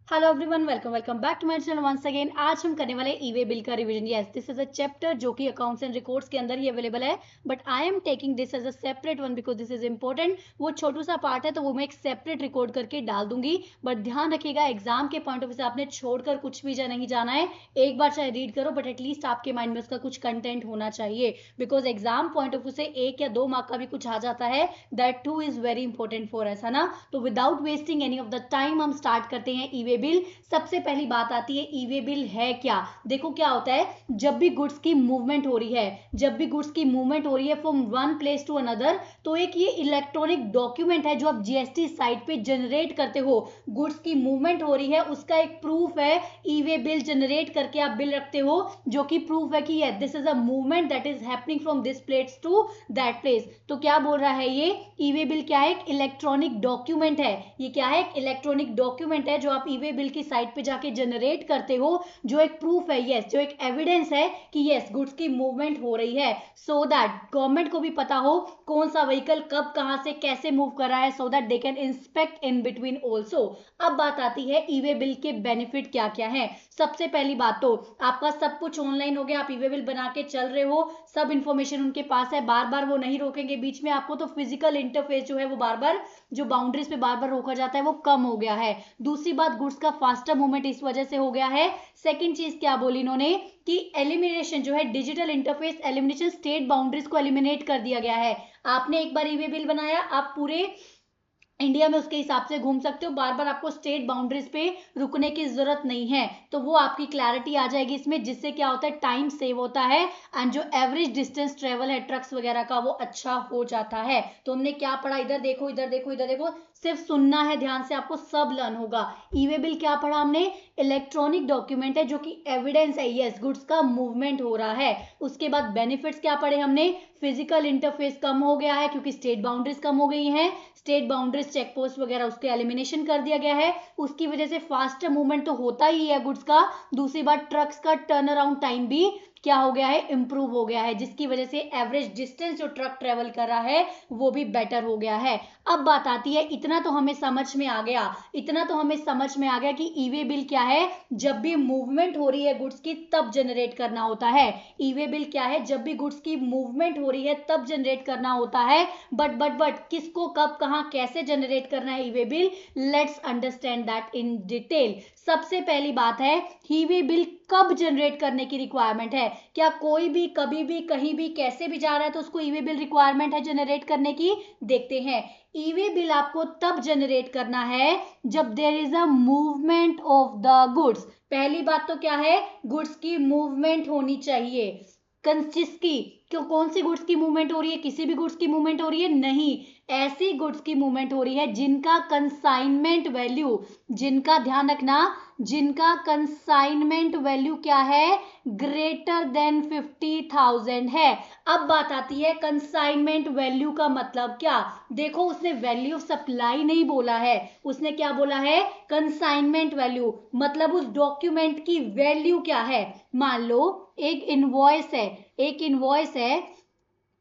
Hello everyone, welcome back to my channel once again. आज हम करने वाले ई वे बिल का revision. Yes, this is a chapter जो कि अकाउंट्स एंड रिकॉर्ड्स के अंदर ही अवेलेबल है, but I am taking this as a separate one because this is important. वो छोटू सा पार्ट है तो वो मैं एक सेपरेट रिकॉर्ड करके डाल दूंगी, बट ध्यान रखिएगा एग्जाम के पॉइंट ऑफ व्यू से आपने छोड़कर कुछ भी नहीं जाना है। एक बार चाहे रीड करो बट एटलीस्ट आपके माइंड में उसका कुछ कंटेंट होना चाहिए, because exam point of view से 1 या 2 मार्क का भी कुछ आ जाता है। That two is very important for us, है ना। तो without wasting any of the time हम स्टार्ट करते हैं ई वे बिल। सबसे पहली बात आती है ई वे बिल है क्या। देखो क्या होता है, जब भी गुड्स की मूवमेंट हो रही है, जब भी गुड्स की मूवमेंट हो रही है from one place to another, तो एक ये इलेक्ट्रॉनिक डॉक्यूमेंट है जो आप जीएसटी साइट पे जनरेट करते हो। गुड्स की मूवमेंट हो रही है उसका एक प्रूफ है, ई वे बिल जनरेट करके आप बिल रखते हो जो कि प्रूफ है कि this is a movement that is happening from this place to that place. तो क्या बोल रहा है ये, ई वे बिल क्या है, एक इलेक्ट्रॉनिक डॉक्यूमेंट है। ये क्या है, एक इलेक्ट्रॉनिक डॉक्यूमेंट है जो आप ई वे बिल की साइट पे जाके जनरेट करते हो, जो एक प्रूफ है, यस, जो एक एविडेंस है कि यस गुड्स की मूवमेंट हो रही है, सो दैट गवर्नमेंट को भी पता हो कौन सा व्हीकल कब कहां से कैसे मूव कर रहा है, so that they can inspect in between also. अब बात आती है ई वे बिल के बेनिफिट क्या क्या है। सबसे पहली बात तो आपका सब कुछ ऑनलाइन हो गया, आप ई वे बिल बना के चल रहे हो, सब इंफॉर्मेशन उनके पास है, बार बार वो नहीं रोकेंगे बीच में आपको, तो फिजिकल इंटरफेस जो है वो बार बार, जो बाउंड्रीज पे बार बार रोका जाता है वो कम हो गया है। दूसरी बात, गुड्स का फास्टर मूवमेंट इस वजह से हो गया है। सेकंड चीज क्या बोली इन्होंने कि एलिमिनेशन जो है, digital interface elimination, state boundaries को एलिमिनेट कर दिया गया है। आपने एक बार ई वे बिल बनाया, आप पूरे इंडिया में उसके हिसाब से घूम सकते हो, बार बार आपको स्टेट बाउंड्रीज पे रुकने की जरूरत नहीं है। तो वो आपकी क्लैरिटी आ जाएगी इसमें, जिससे क्या होता है, टाइम सेव होता है एंड जो एवरेज डिस्टेंस ट्रेवल है ट्रक्स वगैरह का वो अच्छा हो जाता है। तो हमने क्या पढ़ा, इधर देखो इधर देखो इधर देखो, सिर्फ सुनना है ध्यान से, आपको सब लर्न होगा। ई वे बिल क्या पढ़ा हमने, इलेक्ट्रॉनिक डॉक्यूमेंट है जो कि एविडेंस है, यस गुड्स का मूवमेंट हो रहा है। उसके बाद बेनिफिट्स क्या पढ़े हमने, फिजिकल इंटरफेस कम हो गया है क्योंकि स्टेट बाउंड्रीज कम हो गई हैं, स्टेट बाउंड्रीज चेक पोस्ट वगैरह उसके एलिमिनेशन कर दिया गया है, उसकी वजह से फास्टर मूवमेंट तो होता ही है गुड्स का। दूसरी बात, ट्रक्स का टर्न अराउंड टाइम भी क्या हो गया है, इंप्रूव हो गया है, जिसकी वजह से एवरेज डिस्टेंस जो ट्रक ट्रेवल कर रहा है वो भी बेटर हो गया है। अब बात आती है, इतना तो हमें समझ में आ गया, इतना तो हमें समझ में आ गया कि ई वे बिल क्या है, जब भी मूवमेंट हो रही है गुड्स की तब जनरेट करना होता है। ई वे बिल क्या है, जब भी गुड्स की मूवमेंट हो रही है तब जनरेट करना होता है। बट किसको कब कहां कैसे जनरेट करना है e way bill, let's understand that in detail. सबसे पहली बात है, ई वे बिल कब जनरेट करने की रिक्वायरमेंट है। क्या कोई भी कभी भी कहीं भी कैसे भी जा रहा है तो उसको ई वे बिल रिक्वायरमेंट है जनरेट करने की। देखते हैं, ई वे बिल आपको तब जनरेट करना है जब there is a movement of the goods. पहली बात तो क्या है, गुड्स की मूवमेंट होनी चाहिए। किसकी, क्यों, कौन सी गुड्स की मूवमेंट हो रही है, किसी भी गुड्स की मूवमेंट हो रही है, नहीं, ऐसी गुड्स की मूवमेंट हो रही है जिनका कंसाइनमेंट वैल्यू, जिनका ध्यान रखना, जिनका कंसाइनमेंट वैल्यू क्या है, ग्रेटर देन 50,000 है। अब बात आती है कंसाइनमेंट वैल्यू का मतलब क्या। देखो उसने वैल्यू ऑफ सप्लाई नहीं बोला है, उसने क्या बोला है, कंसाइनमेंट वैल्यू, मतलब उस डॉक्यूमेंट की वैल्यू क्या है। मान लो एक इनवॉइस है, एक इनवॉइस है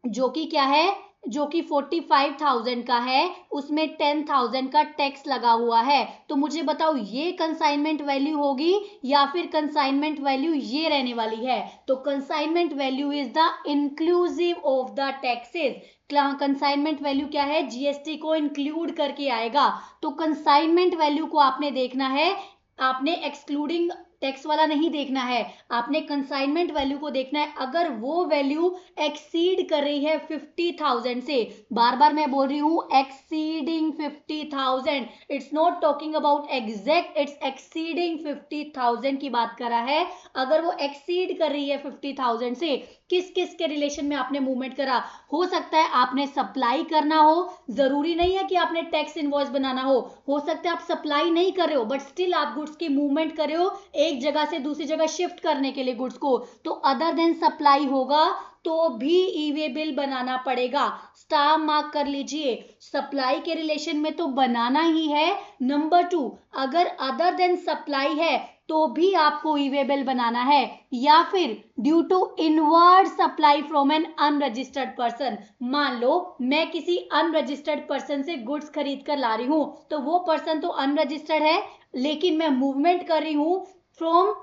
जो कि क्या है, जो कि 45,000 का है, उसमें 10,000 का टैक्स लगा हुआ है। तो मुझे बताओ ये कंसाइनमेंट वैल्यू होगी या फिर कंसाइनमेंट वैल्यू ये रहने वाली है। तो consignment value is the inclusive of the taxes. Consignment value क्या है, जीएसटी को इंक्लूड करके आएगा। तो कंसाइनमेंट वैल्यू को आपने देखना है, आपने एक्सक्लूडिंग टैक्स वाला नहीं देखना है, आपने कंसाइनमेंट वैल्यू को देखना है। अगर वो वैल्यू एक्सीड कर रही है 50,000 से, बार बार मैं बोल रही हूं exceeding 50,000, it's not talking about exact, it's exceeding 50,000 की बात कर रहा है। अगर वो एक्सीड कर रही है 50,000 से, किस किस के रिलेशन में आपने मूवमेंट करा, हो सकता है आपने सप्लाई करना हो, जरूरी नहीं है कि आपने टैक्स इनवॉइस बनाना हो सकता है आप सप्लाई नहीं कर रहे हो बट स्टिल आप गुड्स की मूवमेंट कर रहे हो एक जगह से दूसरी जगह शिफ्ट करने के लिए गुड्स को, तो अदर देन सप्लाई होगा तो भी ई वे बिल बनाना पड़ेगा। स्टार मार्क कर लीजिए, सप्लाई के रिलेशन में तो बनाना ही है। नंबर 2, अगर अदर देन सप्लाई है तो भी आपको ई वे बिल बनाना है, या फिर due to inward supply from an unregistered person. मान लो मैं किसी अनरजिस्टर्ड पर्सन से गुड्स खरीद कर ला रही हूं, तो वो पर्सन तो अनरजिस्टर्ड है, लेकिन मैं मूवमेंट कर रही हूं from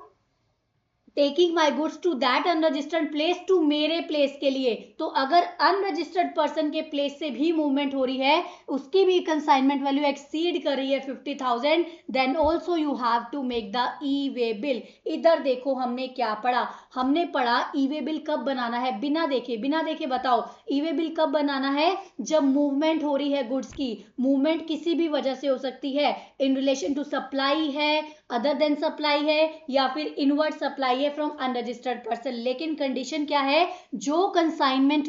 taking my goods to that unregistered place to मेरे प्लेस के लिए। तो अगर अनरजिस्टर्ड पर्सन के प्लेस से भी मूवमेंट हो रही है, उसकी भी कंसाइनमेंट वैल्यू एक्सीड कर रही है 50,000, then also you have to make the e way bill. इधर देखो हमने क्या पढ़ा, हमने पढ़ा ई वे बिल कब बनाना है, बिना देखे बताओ ई वे बिल कब बनाना है, जब मूवमेंट हो रही है गुड्स की। मूवमेंट किसी भी वजह से हो सकती है, इन रिलेशन टू सप्लाई है, अदर देन सप्लाई है, या फिर इनवर्ट सप्लाई है फ्रॉम अनरजिस्टर्ड पर्सन। लेकिन कंडीशन क्या है, जो कंसाइनमेंट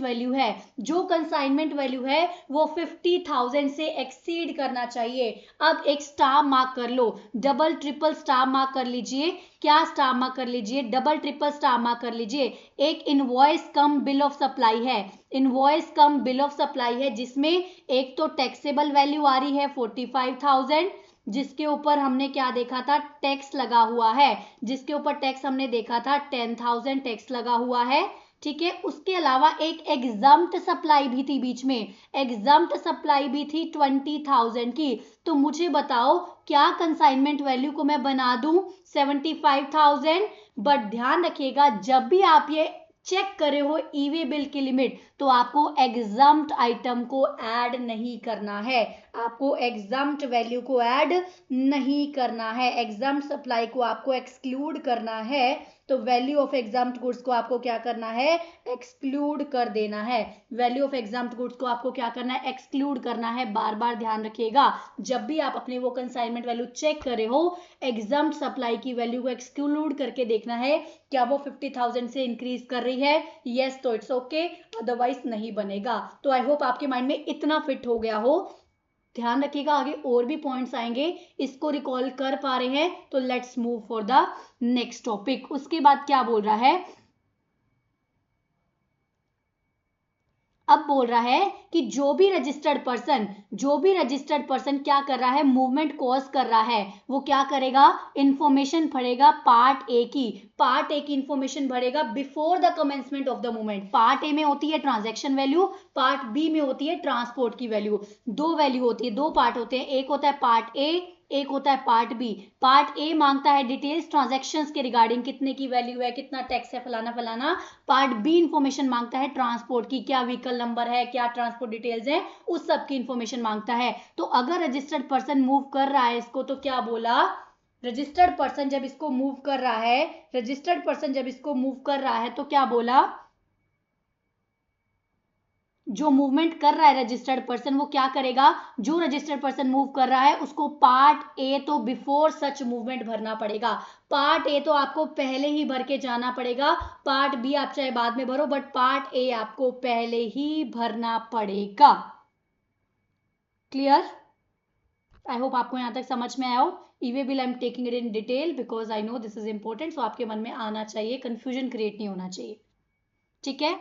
वैल्यू है वो 50,000 से एक्सीड करना चाहिए। अब एक स्टार मार्क कर लो, डबल ट्रिपल स्टार मार्क कर लीजिए। क्या स्टार मार्क कर लीजिए, डबल ट्रिपल स्टार मार्क कर लीजिए। एक invoice cum bill of supply है, invoice cum bill of supply है, जिसमें एक तो टैक्सेबल वैल्यू आ रही है 45,000, जिसके ऊपर हमने क्या देखा था, टैक्स लगा हुआ है, जिसके ऊपर टैक्स हमने देखा था 10,000 टैक्स लगा हुआ है। ठीक है, उसके अलावा एक एग्जम्प्ट सप्लाई भी थी बीच में, एग्जम्प्ट सप्लाई भी थी 20,000 की। तो मुझे बताओ क्या कंसाइनमेंट वैल्यू को मैं बना दूं 75,000। बट ध्यान रखिएगा, जब भी आप ये चेक कर रहे हो ई वे बिल की लिमिट, तो आपको एग्जम्प्ट आइटम को ऐड नहीं करना है, आपको एग्जम्प्ट वैल्यू को ऐड नहीं करना है, एग्जम्प्ट सप्लाई को आपको एक्सक्लूड करना है। तो वैल्यू ऑफ एग्जम्प्ट गुड्स को आपको क्या करना है, एक्सक्लूड कर देना है। वैल्यू ऑफ एग्जम्प्ट गुड्स को आपको क्या करना है, एक्सक्लूड करना है। बार बार ध्यान रखिएगा, जब भी आप अपने वो कंसाइनमेंट वैल्यू चेक कर रहे हो, एग्जम्प्ट सप्लाई की वैल्यू को एक्सक्लूड करके देखना है, क्या वो 50,000 से इंक्रीज कर रही है, यस तो इट्स ओके, अदरवाइज नहीं बनेगा। तो आई होप आपके माइंड में इतना फिट हो गया हो। ध्यान रखिएगा, आगे और भी पॉइंट्स आएंगे, इसको रिकॉल कर पा रहे हैं तो let's move for the next topic. उसके बाद क्या बोल रहा है, अब बोल रहा है कि जो भी रजिस्टर्ड पर्सन क्या कर रहा है, मूवमेंट कॉज कर रहा है, वो क्या करेगा, इंफॉर्मेशन भरेगा पार्ट ए की इंफॉर्मेशन भरेगा before the commencement of the movement. Part A में होती है ट्रांजैक्शन वैल्यू, पार्ट बी में होती है ट्रांसपोर्ट की वैल्यू। दो वैल्यू होती है, दो पार्ट होते हैं, एक होता है पार्ट ए, एक होता है पार्ट बी। पार्ट ए मांगता है डिटेल्स ट्रांजैक्शंस के रिगार्डिंग, कितने की वैल्यू है, कितना टैक्स है, फलाना फलाना। पार्ट बी इंफॉर्मेशन मांगता है ट्रांसपोर्ट की, क्या व्हीकल नंबर है, क्या ट्रांसपोर्ट डिटेल्स है, उस सब की इंफॉर्मेशन मांगता है। तो अगर रजिस्टर्ड पर्सन मूव कर रहा है इसको, तो क्या बोला, रजिस्टर्ड पर्सन जब इसको मूव कर रहा है तो क्या बोला, जो मूवमेंट कर रहा है रजिस्टर्ड पर्सन, वो क्या करेगा, जो रजिस्टर्ड पर्सन मूव कर रहा है उसको पार्ट ए तो बिफोर सच मूवमेंट भरना पड़ेगा। पार्ट ए तो आपको पहले ही भर के जाना पड़ेगा, पार्ट बी आप चाहे बाद में भरो, बट पार्ट ए आपको पहले ही भरना पड़ेगा। क्लियर, आई होप आपको यहां तक समझ में आया हो। E way bill I am taking it in detail because I know this is important, so आपके मन में आना चाहिए, कंफ्यूजन क्रिएट नहीं होना चाहिए। ठीक है,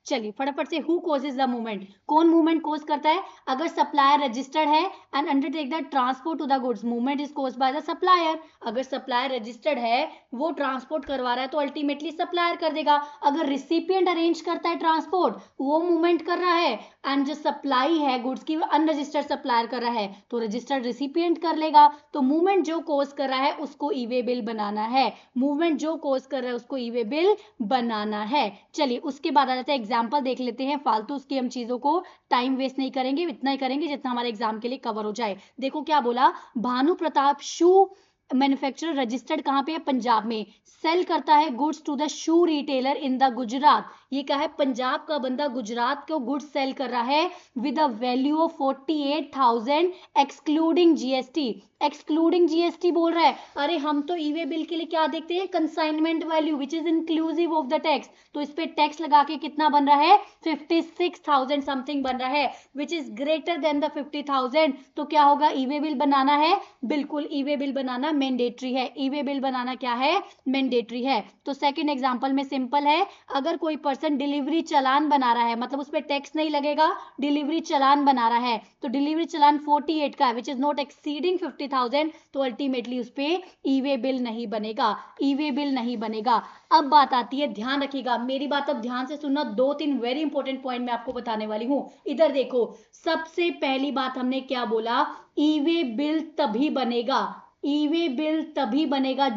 चलिए फटाफट से, हु कॉजेज द मूवमेंट, कौन मूवमेंट कॉज करता है, अगर सप्लायर रजिस्टर्ड है and undertake the transport to the goods, movement is caused by the supplier. अगर सप्लायर रजिस्टर्ड है, वो ट्रांसपोर्ट करवा रहा है, तो अल्टीमेटली सप्लायर कर देगा। अगर रिसिपिएंट अरेंज करता है ट्रांसपोर्ट, वो मूवमेंट कर रहा है, एंड जो सप्लाई है गुड्स की अनरजिस्टर्ड सप्लायर कर रहा है, तो रजिस्टर्ड रिसिपिएंट कर लेगा। तो मूवमेंट जो कॉज कर रहा है उसको ई वे बिल बनाना है, मूवमेंट जो कॉज कर रहा है उसको ई वे बिल बनाना है। चलिए उसके बाद आ जाता है एग्जाम्पल देख लेते हैं, फालतू उसकी हम चीजों को टाइम वेस्ट नहीं करेंगे, इतना ही करेंगे जितना हमारे एग्जाम के लिए कवर हो जाए। देखो क्या बोला, Bhanu Pratap shoe manufacturer registered कहां पे है, पंजाब में, सेल करता है goods to the shoe retailer in the Gujarat. ये क्या है, पंजाब का बंदा गुजरात को गुड्स सेल कर रहा है with a value of 48,000 excluding GST. Excluding GST बोल रहा है, अरे हम तो ई वे बिल के लिए क्या देखते हैं, consignment value which is inclusive of the tax. तो इस पे टैक्स लगा के कितना बन रहा है, 56,000 समथिंग बन रहा है, which is greater than the 50,000। तो क्या होगा, ई वे बिल बनाना है, बिल्कुल ई वे बिल बनाना मैंडेटरी है, ई वे बिल बनाना क्या है, मैंडेटरी है। तो सेकंड एग्जांपल में सिंपल है, अगर कोई पर्सन डिलीवरी चालान बना रहा है, मतलब उस पर टैक्स नहीं लगेगा, डिलीवरी चालान बना रहा है, तो डिलीवरी चालान 48 का है विच इज नॉट एक्सीडिंग 50,000, तो अल्टीमेटली उस पर ई वे बिल नहीं बनेगा, ई वे बिल नहीं बनेगा। अब बात आती है, ध्यान रखिएगा मेरी बात, अब ध्यान से सुनना, 2-3 वेरी इंपॉर्टेंट पॉइंट मैं आपको बताने वाली हूं। इधर देखो, सबसे पहली बात हमने क्या बोला, ई वे बिल तभी बनेगा, ई वे बिल तभी बनेगा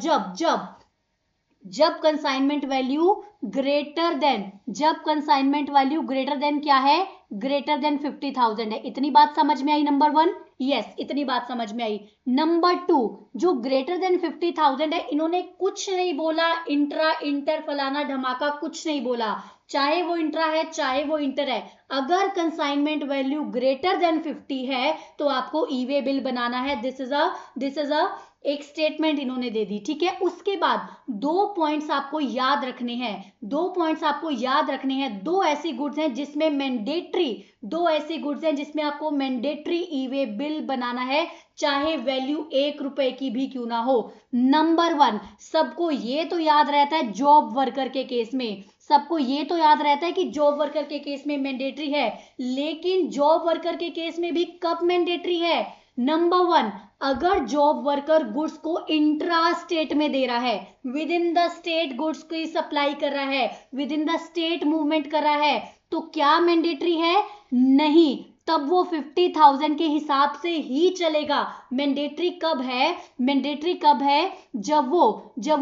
जब कंसाइनमेंट वैल्यू ग्रेटर देन, जब कंसाइनमेंट वैल्यू ग्रेटर देन क्या है, ग्रेटर देन 50,000 है। इतनी बात समझ में आई नंबर 1? यस, इतनी बात समझ में आई। नंबर 2, जो ग्रेटर देन 50,000 है, इन्होंने कुछ नहीं बोला इंट्रा इंटर फलाना धमाका, कुछ नहीं बोला, चाहे वो इंट्रा है चाहे वो इंटर है, अगर कंसाइनमेंट वैल्यू ग्रेटर देन 50 है तो आपको ई वे बिल बनाना है। दिस इज अ एक स्टेटमेंट इन्होंने दे दी, ठीक है। उसके बाद 2 पॉइंट्स आपको याद रखने हैं, 2 पॉइंट्स आपको याद रखने हैं। दो ऐसी गुड्स हैं जिसमें मैंडेटरी, 2 ऐसी गुड्स हैं जिसमें आपको मैंडेटरी ई वे बिल बनाना है, चाहे वैल्यू 1 रुपए की भी क्यों ना हो। नंबर 1, सबको ये तो याद रहता है जॉब वर्कर के केस में, सबको ये तो याद रहता है कि जॉब वर्कर के केस में मैंडेटरी है, लेकिन जॉब वर्कर के केस में भी कब मैंडेटरी है। नंबर 1, अगर जॉब वर्कर गुड्स को इंट्रा स्टेट में दे रहा है, with in the state goods की सप्लाई कर रहा है, with in the state movement कर रहा है, तो क्या मैंडेटरी है? नहीं, तब वो 50,000 के हिसाब से ही चलेगा। मैंडेटरी कब है? मैंडेटरी कब है? जब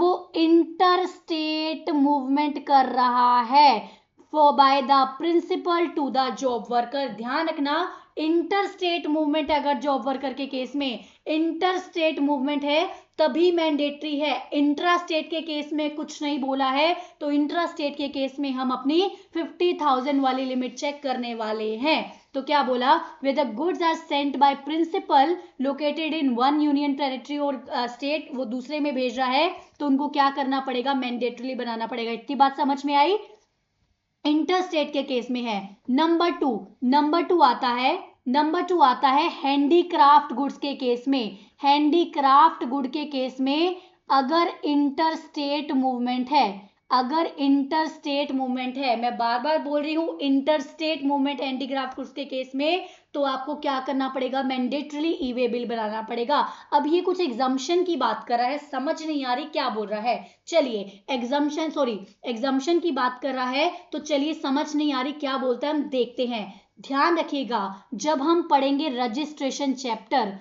वो इंटर स्टेट मूवमेंट कर रहा है by the principal to the job worker. ध्यान रखना, इंटर स्टेट मूवमेंट, अगर जॉब वर्कर के केस में इंटर स्टेट मूवमेंट है तभी मैंडेटरी है। इंट्रा स्टेट के केस में कुछ नहीं बोला है, तो इंट्रा स्टेट के केस में हम अपनी 50,000 वाली लिमिट चेक करने वाले हैं। तो क्या बोला, where the goods are sent by principal located in one union territory और स्टेट वो दूसरे में भेज रहा है, तो उनको क्या करना पड़ेगा, मैंडेटरी बनाना पड़ेगा। इतनी बात समझ में आई? इंटर स्टेट के केस में है। नंबर टू आता है हैंडीक्राफ्ट गुड्स के केस में। हैंडीक्राफ्ट गुड के केस में अगर इंटर स्टेट मूवमेंट है, अगर इंटर स्टेट मूवमेंट है, मैं बार बार बोल रही हूं, inter state movement handicraft goods के केस में, तो आपको क्या करना पड़ेगा, मैंडेटरी ई वे बिल बनाना पड़ेगा। अब ये कुछ एग्जम्पशन की बात कर रहा है, समझ नहीं आ रही क्या बोल रहा है, चलिए एग्जम्पशन की बात कर रहा है, तो चलिए समझ नहीं आ रही क्या बोलता है, हम देखते हैं। ध्यान रखिएगा, जब हम पढ़ेंगे रजिस्ट्रेशन चैप्टर,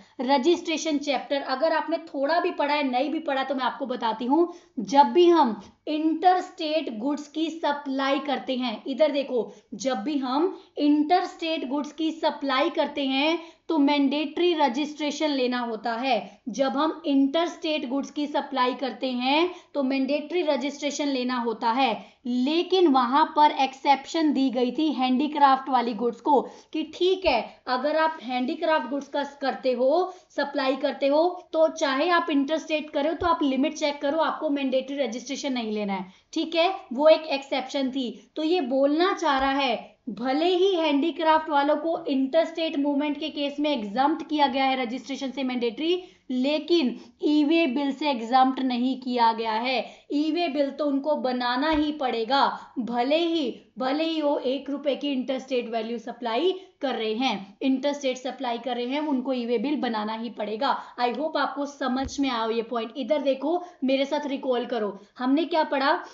अगर आपने थोड़ा भी पढ़ा है, नहीं भी पढ़ा, तो मैं आपको बताती हूं, जब भी हम इंटर स्टेट गुड्स की सप्लाई करते हैं, इधर देखो, जब भी हम इंटर स्टेट गुड्स की सप्लाई करते हैं तो मैंडेटरी रजिस्ट्रेशन लेना होता है। जब हम इंटर स्टेट गुड्स की सप्लाई करते हैं तो मैंडेटरी रजिस्ट्रेशन लेना होता है, लेकिन वहां पर एक्सेप्शन दी गई थी हैंडीक्राफ्ट वाली गुड्स को, कि ठीक है अगर आप हैंडीक्राफ्ट गुड्स का करते हो, सप्लाई करते हो, तो चाहे आप इंटर स्टेट करो तो आप लिमिट चेक करो, आपको मैंडेटरी रजिस्ट्रेशन नहीं लेना है, ठीक है, वो एक एक्सेप्शन थी। तो ये बोलना चाह रहा है, भले ही हैंडीक्राफ्ट वालों को इंटरस्टेट मूवमेंट के केस में एग्जम्प्ट किया गया है रजिस्ट्रेशन से मैंडेटरी, लेकिन ई वे बिल से एग्जम्प्ट नहीं किया गया है। ई वे बिल तो उनको बनाना ही पड़ेगा, भले ही वो 1 रुपए की इंटरस्टेट वैल्यू सप्लाई कर रहे हैं, इंटरस्टेट सप्लाई कर रहे हैं, उनको ई वे बिल बनाना ही पड़ेगा। आई होप आपको समझ में आया ये पॉइंट। इधर देखो, मेरे साथ रिकॉल करो, हमने क्या पढ़ा,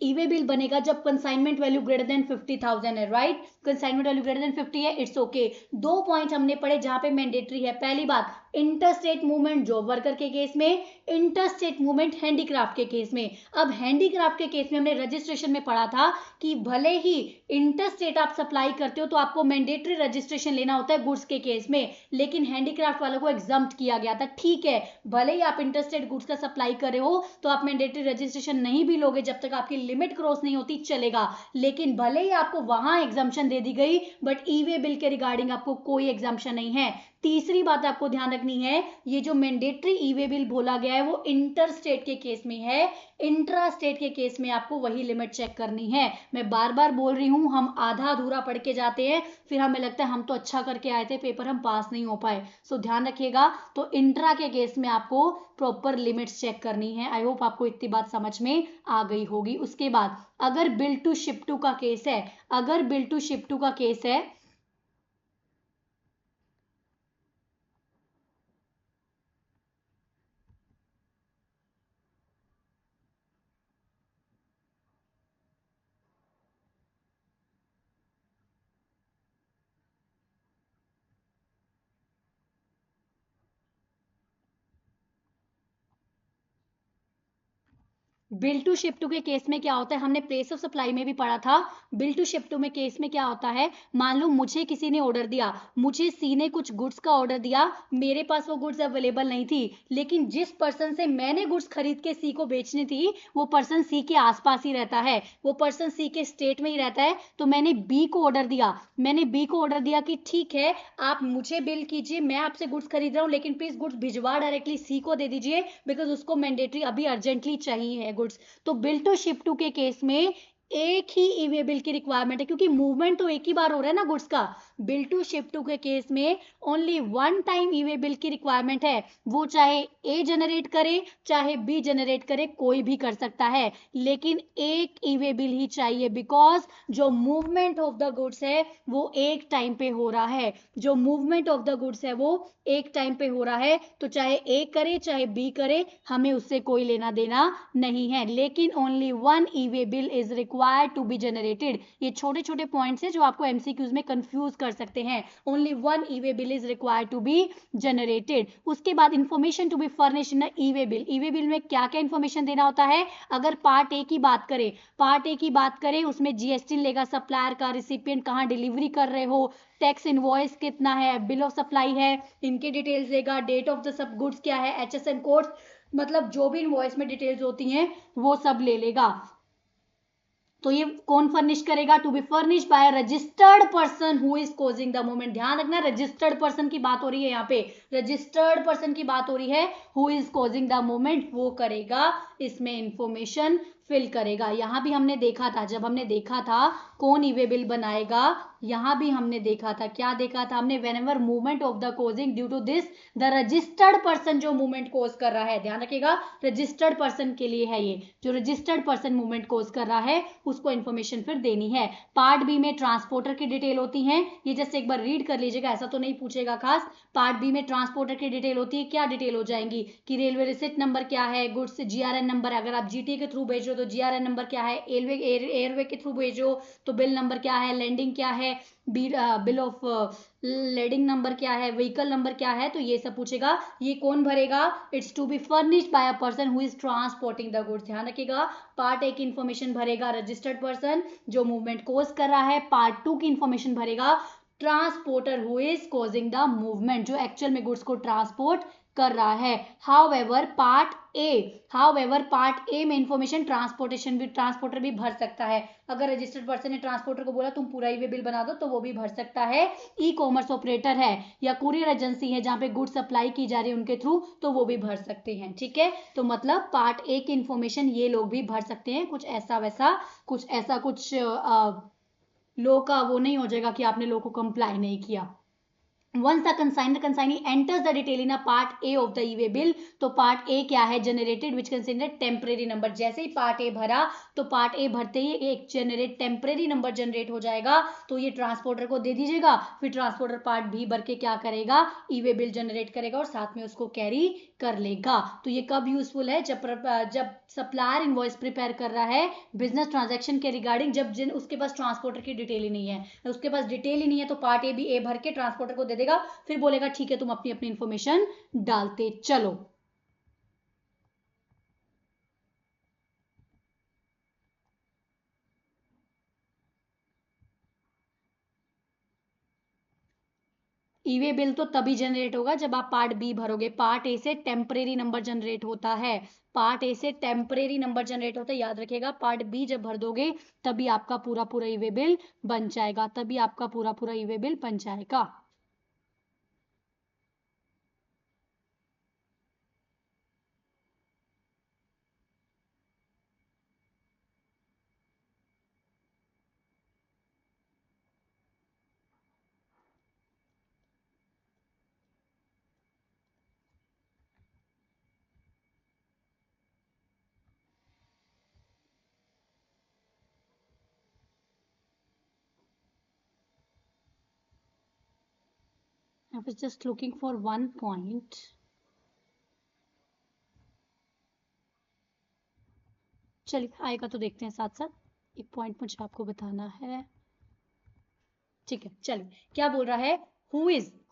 ई वे बिल बनेगा जब कंसाइनमेंट वैल्यू ग्रेटर देन 50,000 है, right, consignment value greater than 50 है, इट्स ओके। 2 पॉइंट हमने पढ़े जहां पे मैंडेटरी है। पहली बात, इंटरस्टेट मूवमेंट जॉब वर्कर के केस में, इंटरस्टेट मूवमेंट हैंडीक्राफ्ट के केस में। अब हैंडीक्राफ्ट के केस में हमने रजिस्ट्रेशन में पढ़ा था कि भले ही इंटरस्टेट आप सप्लाई करते हो तो आपको मैंडेटरी रजिस्ट्रेशन लेना होता है गुड्स के केस में, लेकिन हैंडीक्राफ्ट वालों को एग्जम्प्ट किया गया था। ठीक है, भले ही आप इंटरस्टेट गुड्स का सप्लाई कर रहे हो तो आप मैंडेटरी रजिस्ट्रेशन नहीं भी लोगे जब तक आपकी लिमिट क्रॉस नहीं होती, चलेगा, लेकिन भले ही आपको वहां एग्जम्पशन दे दी गई, बट ई वे बिल के रिगार्डिंग आपको कोई एग्जम्पशन नहीं है। तीसरी बात आपको ध्यान रखनी है, ये जो मैंडेटरी ई वे बिल बोला गया है वो इंटर स्टेट के केस में है, इंट्रा स्टेट के केस में आपको वही लिमिट चेक करनी है। मैं बार बार बोल रही हूं, हम आधा अधूरा पढ़ के जाते हैं, फिर हमें लगता है हम तो अच्छा करके आए थे, पेपर हम पास नहीं हो पाए। सो ध्यान रखिएगा, तो इंट्रा के केस में आपको प्रॉपर लिमिट्स चेक करनी है। आई होप आपको इतनी बात समझ में आ गई होगी। उसके बाद अगर बिल टू शिप टू का केस है, अगर बिल टू शिप टू का केस है, बिल टू शिप टू के केस में क्या होता है, हमने प्लेस ऑफ सप्लाई में भी पढ़ा था। बिल टू शिप टू में केस में क्या होता है, मान लो मुझे किसी ने ऑर्डर दिया, मुझे सी ने कुछ गुड्स का ऑर्डर दिया, मेरे पास वो गुड्स अवेलेबल नहीं थी, लेकिन जिस पर्सन से मैंने गुड्स खरीद के सी को बेचनी थी वो पर्सन सी के आसपास ही रहता है, वो पर्सन सी के स्टेट में ही रहता है। तो मैंने बी को ऑर्डर दिया, मैंने बी को ऑर्डर दिया कि ठीक है आप मुझे बिल कीजिए, मैं आपसे गुड्स खरीद रहा हूँ, लेकिन प्लीज गुड्स भिजवा डायरेक्टली सी को दे दीजिए, बिकॉज उसको मैंडेटरी अभी अर्जेंटली चाहिए गुड्स। तो बिल टू शिप टू के केस में एक ही ई वे बिल की रिक्वायरमेंट है, क्योंकि मूवमेंट तो एक ही बार हो रहा है ना गुड्स का। बिल टू शिप टू के केस में ओनली वन टाइम ई वे बिल की रिक्वायरमेंट है, वो चाहे ए जनरेट करे चाहे बी जनरेट करे, कोई भी कर सकता है, लेकिन एक ई वे बिल ही चाहिए, बिकॉज जो मूवमेंट ऑफ द गुड्स है वो एक टाइम पे हो रहा है, जो मूवमेंट ऑफ द गुड्स है वो एक टाइम पे हो रहा है। तो चाहे ए करे चाहे बी करे, हमें उससे कोई लेना देना नहीं है, लेकिन only one e way bill is required to be generated. ये छोटे छोटे पॉइंट्स हैं जो आपको एमसीक्यूज में कंफ्यूज कर सकते हैं। Only one e way bill is required to be generated. उसके बाद information to be furnished in e way bill. E way bill में क्या क्या इंफॉर्मेशन देना होता है, अगर पार्ट ए की बात करें, पार्ट ए की बात करें उसमें जीएसटी लेगा, सप्लायर का, रिसिपिएंट कहाँ डिलीवरी कर रहे हो, टैक्स इनवॉइस कितना है, बिल ऑफ सप्लाई है, इनके डिटेल्स देगा, date of the sub goods क्या है, एचएसएन कोड, मतलब जो भी इनवॉइस में डिटेल्स होती हैं वो सब ले लेगा। तो ये कौन फर्निश करेगा, to be furnish by registered person who is causing the movement. ध्यान रखना रजिस्टर्ड पर्सन की बात हो रही है, यहाँ पे रजिस्टर्ड पर्सन की बात हो रही है, who is causing the movement, वो करेगा इसमें इंफॉर्मेशन फिल करेगा। यहां भी हमने देखा था, जब हमने देखा था कौन ई वे बिल बनाएगा, यहां भी हमने देखा था, क्या देखा था हमने, whenever movement of the causing due to this the registered person जो मूवमेंट कोज कर रहा है, ध्यान रखिएगा रजिस्टर्ड पर्सन के लिए है, ये जो रजिस्टर्ड पर्सन मूवमेंट कोज कर रहा है उसको इंफॉर्मेशन फिर देनी है। पार्ट बी में ट्रांसपोर्टर की डिटेल होती है, ये जैसे एक बार रीड कर लीजिएगा, ऐसा तो नहीं पूछेगा खास। पार्ट बी में ट्रांसपोर्टर की डिटेल होती है, क्या डिटेल हो जाएंगी कि रेलवे रिसिट नंबर क्या है, गुड्स जीआरएन नंबर, अगर आप जीटी के थ्रू भेज रहे हो तो जीआरएन नंबर क्या है, एयरवे के थ्रू भेजो तो बिल नंबर क्या है, लैंडिंग क्या है, बिल ऑफ लैंडिंग नंबर क्या है, व्हीकल नंबर क्या है, तो ये सब पूछेगा। ये कौन भरेगा, it's to be furnished by a person who is transporting the goods. ध्यान रखिएगा पार्ट ए की इंफॉर्मेशन भरेगा रजिस्टर्ड पर्सन जो मूवमेंट कोज कर रहा है, पार्ट टू की इंफॉर्मेशन भरेगा transporter who is causing the movement जो एक्चुअल में गुड्स को ट्रांसपोर्ट कर रहा है। हाउएवर पार्ट ए में इंफॉर्मेशन ट्रांसपोर्टर भी भर सकता है। अगर रजिस्टर्ड पर्सन ने ट्रांसपोर्टर को बोला तुम पूरा ई वे बिल बना दो तो वो भी भर सकता है। ई कॉमर्स ऑपरेटर है या कुरियर एजेंसी है जहां पे गुड्स सप्लाई की जा रही है उनके थ्रू, तो वो भी भर सकते हैं। ठीक है, तो मतलब पार्ट ए की इंफॉर्मेशन ये लोग भी भर सकते हैं। कुछ ऐसा कुछ लो का वो नहीं हो जाएगा कि आपने लो को कंप्लाई नहीं किया। Once the consignee enters the detail in a part A of the e-way bill, तो पार्ट ए क्या है, जनरेटेड विच कंसिडर टेम्परेरी नंबर। जैसे ही पार्ट ए भरा तो पार्ट ए भरते ही एक जनरेट टेम्परेरी नंबर जनरेट हो जाएगा, तो ये ट्रांसपोर्टर को दे दीजिएगा, फिर ट्रांसपोर्टर पार्ट बी भर के क्या करेगा, ई-वे बिल जनरेट करेगा और साथ में उसको कैरी कर लेगा। तो ये कब यूजफुल है, जब सप्लायर इनवॉइस प्रिपेयर कर रहा है बिजनेस ट्रांजैक्शन के रिगार्डिंग, जब उसके पास ट्रांसपोर्टर की डिटेल ही नहीं है, उसके पास डिटेल ही नहीं है, तो पार्ट ए भी ए भर के ट्रांसपोर्टर को दे देगा, फिर बोलेगा ठीक है तुम अपनी अपनी इंफॉर्मेशन डालते चलो। ई-वे बिल तो तभी जनरेट होगा जब आप पार्ट बी भरोगे। पार्ट ए से टेम्परेरी नंबर जनरेट होता है, पार्ट ए से टेम्परेरी नंबर जनरेट होता है, याद रखिएगा। पार्ट बी जब भर दोगे तभी आपका पूरा पूरा ई-वे बिल बन जाएगा, तभी आपका पूरा पूरा ई-वे बिल बन जाएगा। I was just looking for one point. चलिए आएगा तो देखते हैं, साथ साथ एक पॉइंट मुझे आपको बताना है। ठीक है, चलिए क्या बोल रहा है,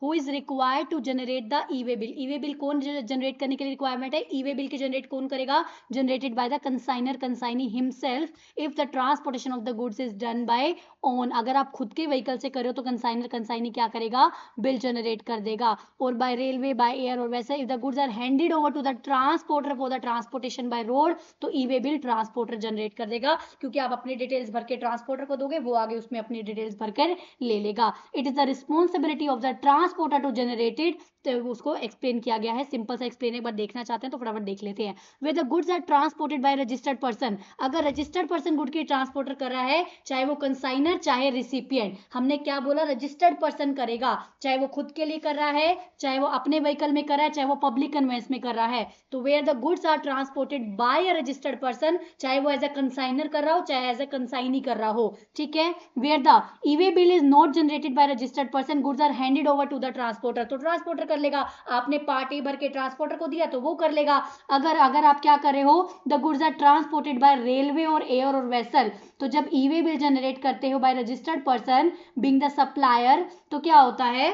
who is required to generate the e way bill. E way bill कौन जनरेट करने के लिए रिक्वायरमेंट है, ई वे बिल के जनरेट कौन करेगा, generated by the consignor consignee himself if the transportation of the goods is done by own. अगर आप खुद के व्हीकल से करो तो कंसाइनर कंसाइनी क्या करेगा, बिल जनरेट कर देगा। और बाय रेलवे बाय एयर, और वैसे if the goods are handed over to the transporter for the transportation by road, तो e way bill transporter generate कर देगा, क्योंकि आप अपनी डिटेल्स भर के ट्रांसपोर्टर को दोगे, वो आगे उसमें अपनी डिटेल्स भरकर ले लेगा। It is the responsibility of the transporter to generated, तो उसको एक्सप्लेन किया गया है, सिंपल सा एक्सप्लेन एक बार देखना चाहते हैं तो फटाफट देख लेते हैं। Where the goods are transported by registered person, अगर रजिस्टर्ड पर्सन गुड की ट्रांसपोर्टर कर रहा है, चाहे वो कंसाइनर चाहे रिसिपिएंट, हमने क्या बोला, रजिस्टर्ड पर्सन करेगा, चाहे वो खुद के लिए कर रहा है, चाहे वो अपने व्हीकल में कर रहा है, चाहे वो पब्लिक कन्वेंस में कर रहा है। तो where the goods are transported by a registered person, चाहे वो एज अ कंसाइनर कर रहा हो चाहे एज अ कंसाइनी कर रहा हो, ठीक है। Where the e way bill is not generated by registered person, goods are handed over to the transporter, तो ट्रांसपोर्टर कर लेगा, आपने पार्टी भर के ट्रांसपोर्टर को दिया तो वो कर लेगा। अगर आप क्या कर रहे हो, the goods are transported by railway और एयर और वेसल, तो जब ई वे बिल जनरेट करते हो by registered person being the supplier, तो क्या होता है,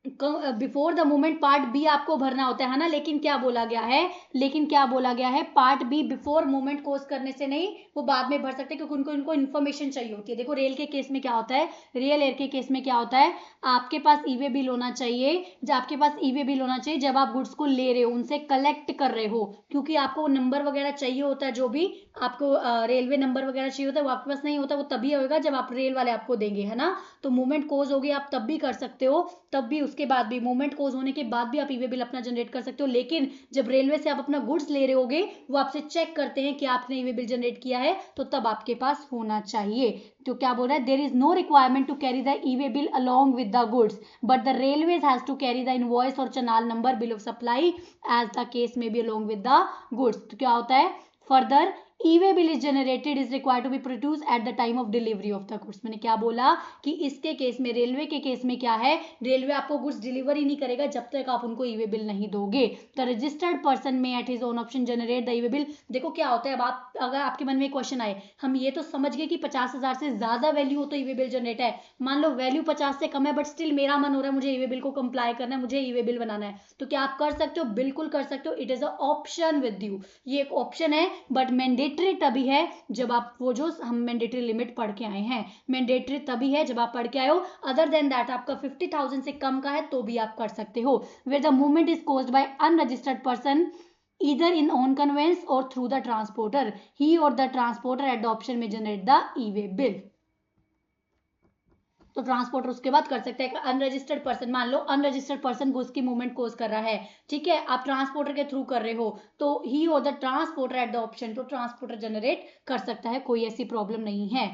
before the movement part B आपको भरना होता है ना, लेकिन क्या बोला गया है, पार्ट बी बिफोर मूवमेंट कोज करने से नहीं, वो बाद में भर सकते हैं, क्योंकि उनको इन्फॉर्मेशन चाहिए होती है। देखो रेल के केस में क्या होता है, रेल एयर के केस में क्या होता है, आपके पास ई वे बिल होना चाहिए, जब आप गुड्स को ले रहे हो, उनसे कलेक्ट कर रहे हो, क्योंकि आपको नंबर वगैरह चाहिए होता है, जो भी आपको रेलवे नंबर वगैरह चाहिए होता है, वो आपके पास नहीं होता, वो तभी होगा जब आप रेल वाले आपको देंगे, है ना। तो मूवमेंट कोज होगी आप तब भी कर सकते हो, तब भी उसके बाद भी मूवमेंट कोज होने के बाद भी आप ई वे बिल अपना जनरेट कर सकते हो। लेकिन जब रेलवे से आप अपना गुड्स ले रहे होगे, वो आपसे चेक करते हैं कि आपने ई वे बिल जनरेट किया है, तो तब आपके पास होना चाहिए। तो क्या बोल रहा है, there is no requirement to carry the e way bill along with the goods, but the railways has to carry the invoice और चनाल number bill of supply as the case may be along with the goods. तो क्या होता है, further e way bill is generated is required to be produce at the time of delivery of the goods. मैंने क्या बोला कि इसके case में, रेलवे के केस में क्या है, रेलवे आपको गुड्स डिलीवर ही नहीं करेगा जब तक आप उनको ई-वे बिल नहीं दोगे। द रजिस्टर्ड पर्सन में at his on option generate the e-way bill. देखो क्या होता है, अब आप अगर आपके मन में क्वेश्चन आए, हम ये तो समझ गए कि 50,000 से ज्यादा वैल्यू हो तो ई-वे बिल जनरेट है, मान लो वैल्यू 50 से कम है बट स्टिल मेरा मन हो रहा है मुझे ई-वे बिल को कंप्लाई करना है, मुझे ई-वे बिल बनाना है, तो क्या आप कर सकते हो, बिल्कुल कर सकते हो। It is a option with you, ये एक ऑप्शन है, बट मैंडेटरी तभी है जब आप, वो जो हम मैंडेटरी लिमिट पढ़ के आए हैं, मैंडेटरी तभी है जब आप पढ़ के आए हो, अदर देन दैट आपका 50,000 से कम का है तो भी आप कर सकते हो। Where the movement is caused by unregistered person either in own conveyance or through the transporter, he or the transporter at the option में generate the e-way bill। तो ट्रांसपोर्टर उसके बाद कर सकते हैं। अनरजिस्टर्ड पर्सन, मान लो अनरजिस्टर्ड पर्सन गुड्स की movement cause कर रहा है, ठीक है, आप ट्रांसपोर्टर के थ्रू कर रहे हो, तो ही और the transporter at the option, तो ट्रांसपोर्टर जनरेट कर सकता है, कोई ऐसी प्रॉब्लम नहीं है।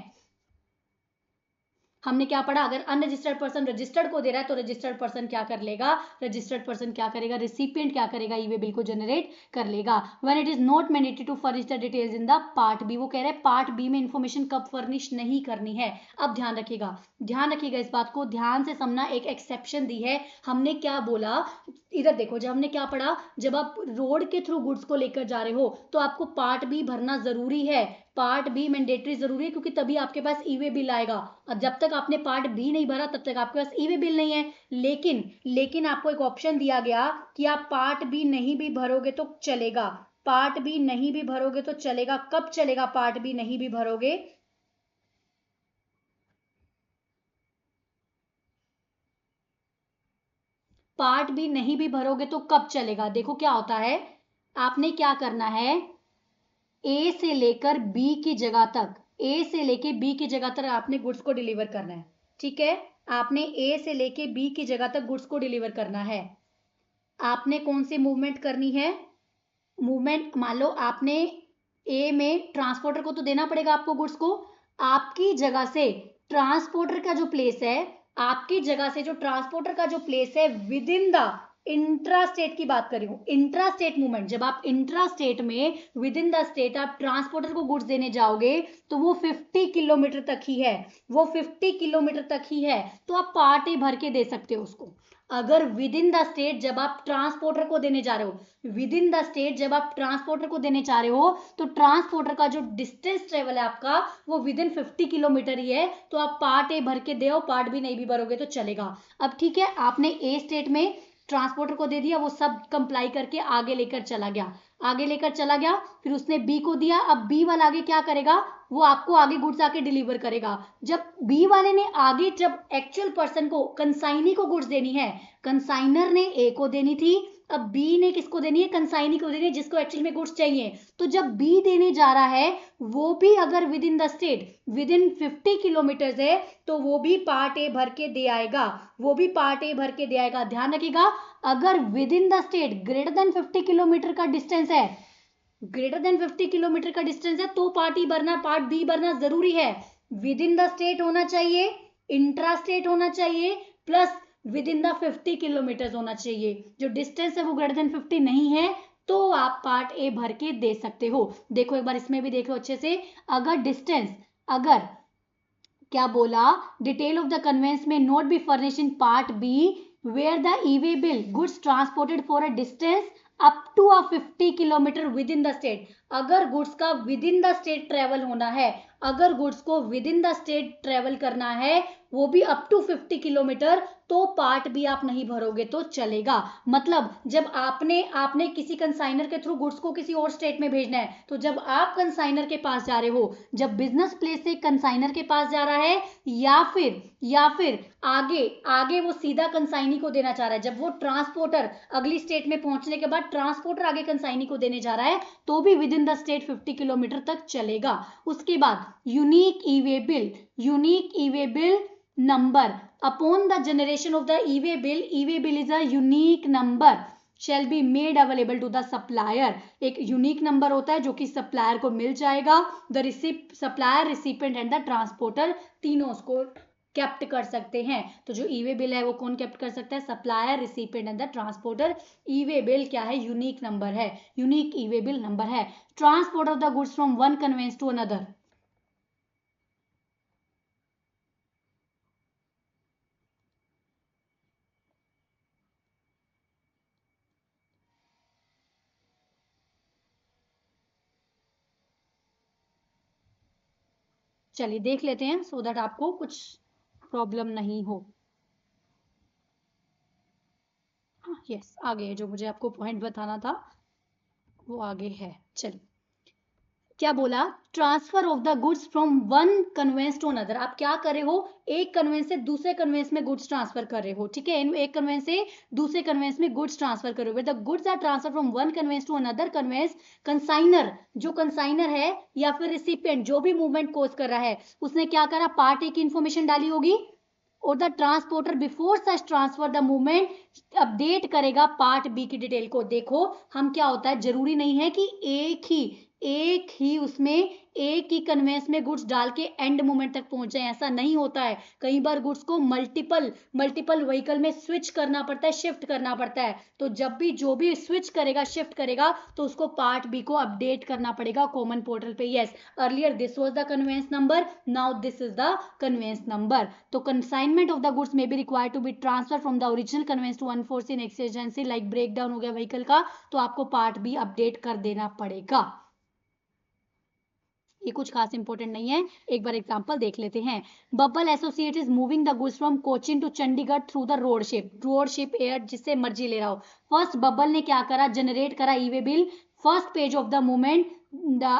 हमने क्या पढ़ा, अगर अनरजिस्टर्ड पर्सन रजिस्टर्ड को दे रहा है तो रजिस्टर्ड पर्सन क्या कर लेगा, रजिस्टर्ड पर्सन क्या करेगा, रिसिपिएंट क्या करेगा, ई-वे बिल को जनरेट कर लेगा। When it is not mandatory to furnish the details in the part B, वो कह रहे हैं पार्ट बी में इंफॉर्मेशन कब फर्निश नहीं करनी है। अब ध्यान रखिएगा इस बात को, ध्यान से समझना, एक एक्सेप्शन दी है। हमने क्या बोला, इधर देखो, जब हमने क्या पढ़ा, जब आप रोड के थ्रू गुड्स को लेकर जा रहे हो तो आपको पार्ट बी भरना जरूरी है, पार्ट बी मैंडेटरी जरूरी है, क्योंकि तभी आपके पास ई-वे बिल आएगा। और जब तक आपने पार्ट बी नहीं भरा तब तक आपके पास ई-वे बिल नहीं है। लेकिन आपको एक ऑप्शन दिया गया कि आप पार्ट बी नहीं भी भरोगे तो चलेगा, पार्ट बी नहीं भी भरोगे तो चलेगा। कब चलेगा पार्ट बी नहीं भी भरोगे, पार्ट बी नहीं भी भरोगे तो कब चलेगा, देखो क्या होता है, आपने क्या करना है, ए से लेकर बी की जगह तक, ए से लेके बी की जगह तक आपने गुड्स को डिलीवर करना है, ठीक है, आपने ए से लेके बी की जगह तक गुड्स को डिलीवर करना है। आपने कौन सी मूवमेंट करनी है, मूवमेंट, मान लो आपने ए में, ट्रांसपोर्टर को तो देना पड़ेगा आपको गुड्स को, आपकी जगह से ट्रांसपोर्टर का जो प्लेस है, आपकी जगह से जो ट्रांसपोर्टर का जो प्लेस है with in the intra state की बात कर रही हूं, इंट्रा स्टेट मूवमेंट, जब आप इंट्रा स्टेट में विद इन द स्टेट आप ट्रांसपोर्टर को गुड्स देने जाओगे तो वो 50 किलोमीटर तक ही है, वो 50 किलोमीटर तक ही है, तो आप पार्ट ए भर के दे सकते हो उसको। अगर विद इन द स्टेट जब आप ट्रांसपोर्टर को देने जा रहे हो, विद इन द स्टेट जब आप ट्रांसपोर्टर को देने जा रहे हो, तो ट्रांसपोर्टर का जो डिस्टेंस ट्रेवल है आपका वो विद इन 50 किलोमीटर ही है, तो आप पार्ट ए भर के दो, पार्ट बी नहीं भी भरोगे तो चलेगा। अब ठीक है, आपने ए स्टेट में ट्रांसपोर्टर को दे दिया, वो सब कंप्लाई करके आगे लेकर चला गया, आगे लेकर चला गया, फिर उसने बी को दिया। अब बी वाला आगे क्या करेगा, वो आपको आगे गुड्स आके डिलीवर करेगा। जब बी वाले ने आगे, जब एक्चुअल पर्सन को, कंसाइनी को गुड्स देनी है, कंसाइनर ने ए को देनी थी, अब बी ने किसको देनी है, कंसाइनी को देनी है जिसको एक्चुअल में गुड्स चाहिए। तो जब बी देने जा रहा है, वो भी अगर with in the state with in 50 kilometre है, तो वो भी पार्ट ए भर के दे आएगा, वो भी पार्ट ए भर के दे आएगा। ध्यान रखिएगा, अगर with in the state greater than 50 kilometre का डिस्टेंस है, ग्रेटर देन 50 किलोमीटर का डिस्टेंस है, तो पार्ट ई भरना, पार्ट बी भरना जरूरी है। विद इन द स्टेट होना चाहिए, इंट्रा स्टेट होना चाहिए, plus with in the 50 kilometre होना चाहिए। जो डिस्टेंस है वो ग्रेटर देन 50 नहीं है, तो आप पार्ट ए भर के दे सकते हो। देखो एक बार इसमें भी देख लो अच्छे से, अगर डिस्टेंस, अगर क्या बोला, डिटेल ऑफ द कन्वेंस में not be furnish in part B where the e way bill goods transported for a distance up to 50 kilometre within the state. अगर गुड्स का within the state travel होना है, अगर goods को within the state travel करना है, वो भी अप टू 50 किलोमीटर, तो पार्ट भी आप नहीं भरोगे तो चलेगा। मतलब जब आपने किसी कंसाइनर के थ्रू गुड्स को किसी और स्टेट में भेजना है, तो जब आप कंसाइनर के पास जा रहे हो, जब बिजनेस प्लेस से कंसाइनर के पास जा रहा है, या फिर आगे वो सीधा कंसाइनी को देना चाह रहा है, जब वो ट्रांसपोर्टर अगली स्टेट में पहुंचने के बाद ट्रांसपोर्टर आगे कंसाइनी को देने जा रहा है, तो भी with in the state 50 kilometre तक चलेगा। उसके बाद unique e way bill number upon the generation of the e-way bill is a unique number shall be made available to the supplier। एक यूनिक नंबर होता है जो कि सप्लायर को मिल जाएगा। The supplier, recipient and the transporter तीनों उसको kept कर सकते हैं। तो जो ई वे बिल है वो कौन कैप्ट कर सकता है, supplier, recipient and the transporter. E way bill क्या है, यूनिक नंबर है, unique e way bill number है। Transport of the goods from one conveyance to another, चलिए देख लेते हैं सो दैट आपको कुछ प्रॉब्लम नहीं हो। हाँ यस, आगे जो मुझे आपको पॉइंट बताना था वो आगे है। चलिए क्या बोला, transfer of the goods from one conveyance to another. आप क्या कर रहे हो, एक कन्वेंस से दूसरे कन्वेंस में गुड्स ट्रांसफर कर रहे हो, ठीक है, एक कन्वेंस से दूसरे कन्वेंस में गुड्स ट्रांसफर कर रहे हो। The goods are transfer from one conveyance to another conveyance, consignor, जो कंसाइनर है या फिर रिसिपिएंट जो भी मूवमेंट कोज कर रहा है, उसने क्या करा, पार्ट ए की इंफॉर्मेशन डाली होगी, और the transporter before such transfer the movement update करेगा पार्ट बी की डिटेल को। देखो हम क्या होता है, जरूरी नहीं है कि एक ही उसमें एक ही कन्वेंस में गुड्स डाल के एंड मोमेंट तक पहुंच जाए, ऐसा नहीं होता है। कई बार गुड्स को मल्टीपल व्हीकल में स्विच करना पड़ता है, शिफ्ट करना पड़ता है। तो जब भी जो भी स्विच करेगा, शिफ्ट करेगा, तो उसको पार्ट बी को अपडेट करना पड़ेगा कॉमन पोर्टल पे। Yes, earlier this was the conveyance number, now this is the conveyance number. तो consignment of the goods may be required to be transfer from the original conveyance to unforeseen exigency, like break down हो गया vehicle का, तो आपको part B update कर देना पड़ेगा। ये कुछ खास इंपॉर्टेंट नहीं है, एक बार एग्जांपल देख लेते हैं। Bubble associate is moving the goods from Cochin to Chandigarh through the road ship air, जिससे मर्जी ले रहा हो। फर्स्ट बबल ने क्या करा, जनरेट करा e way bill, first page of the movement the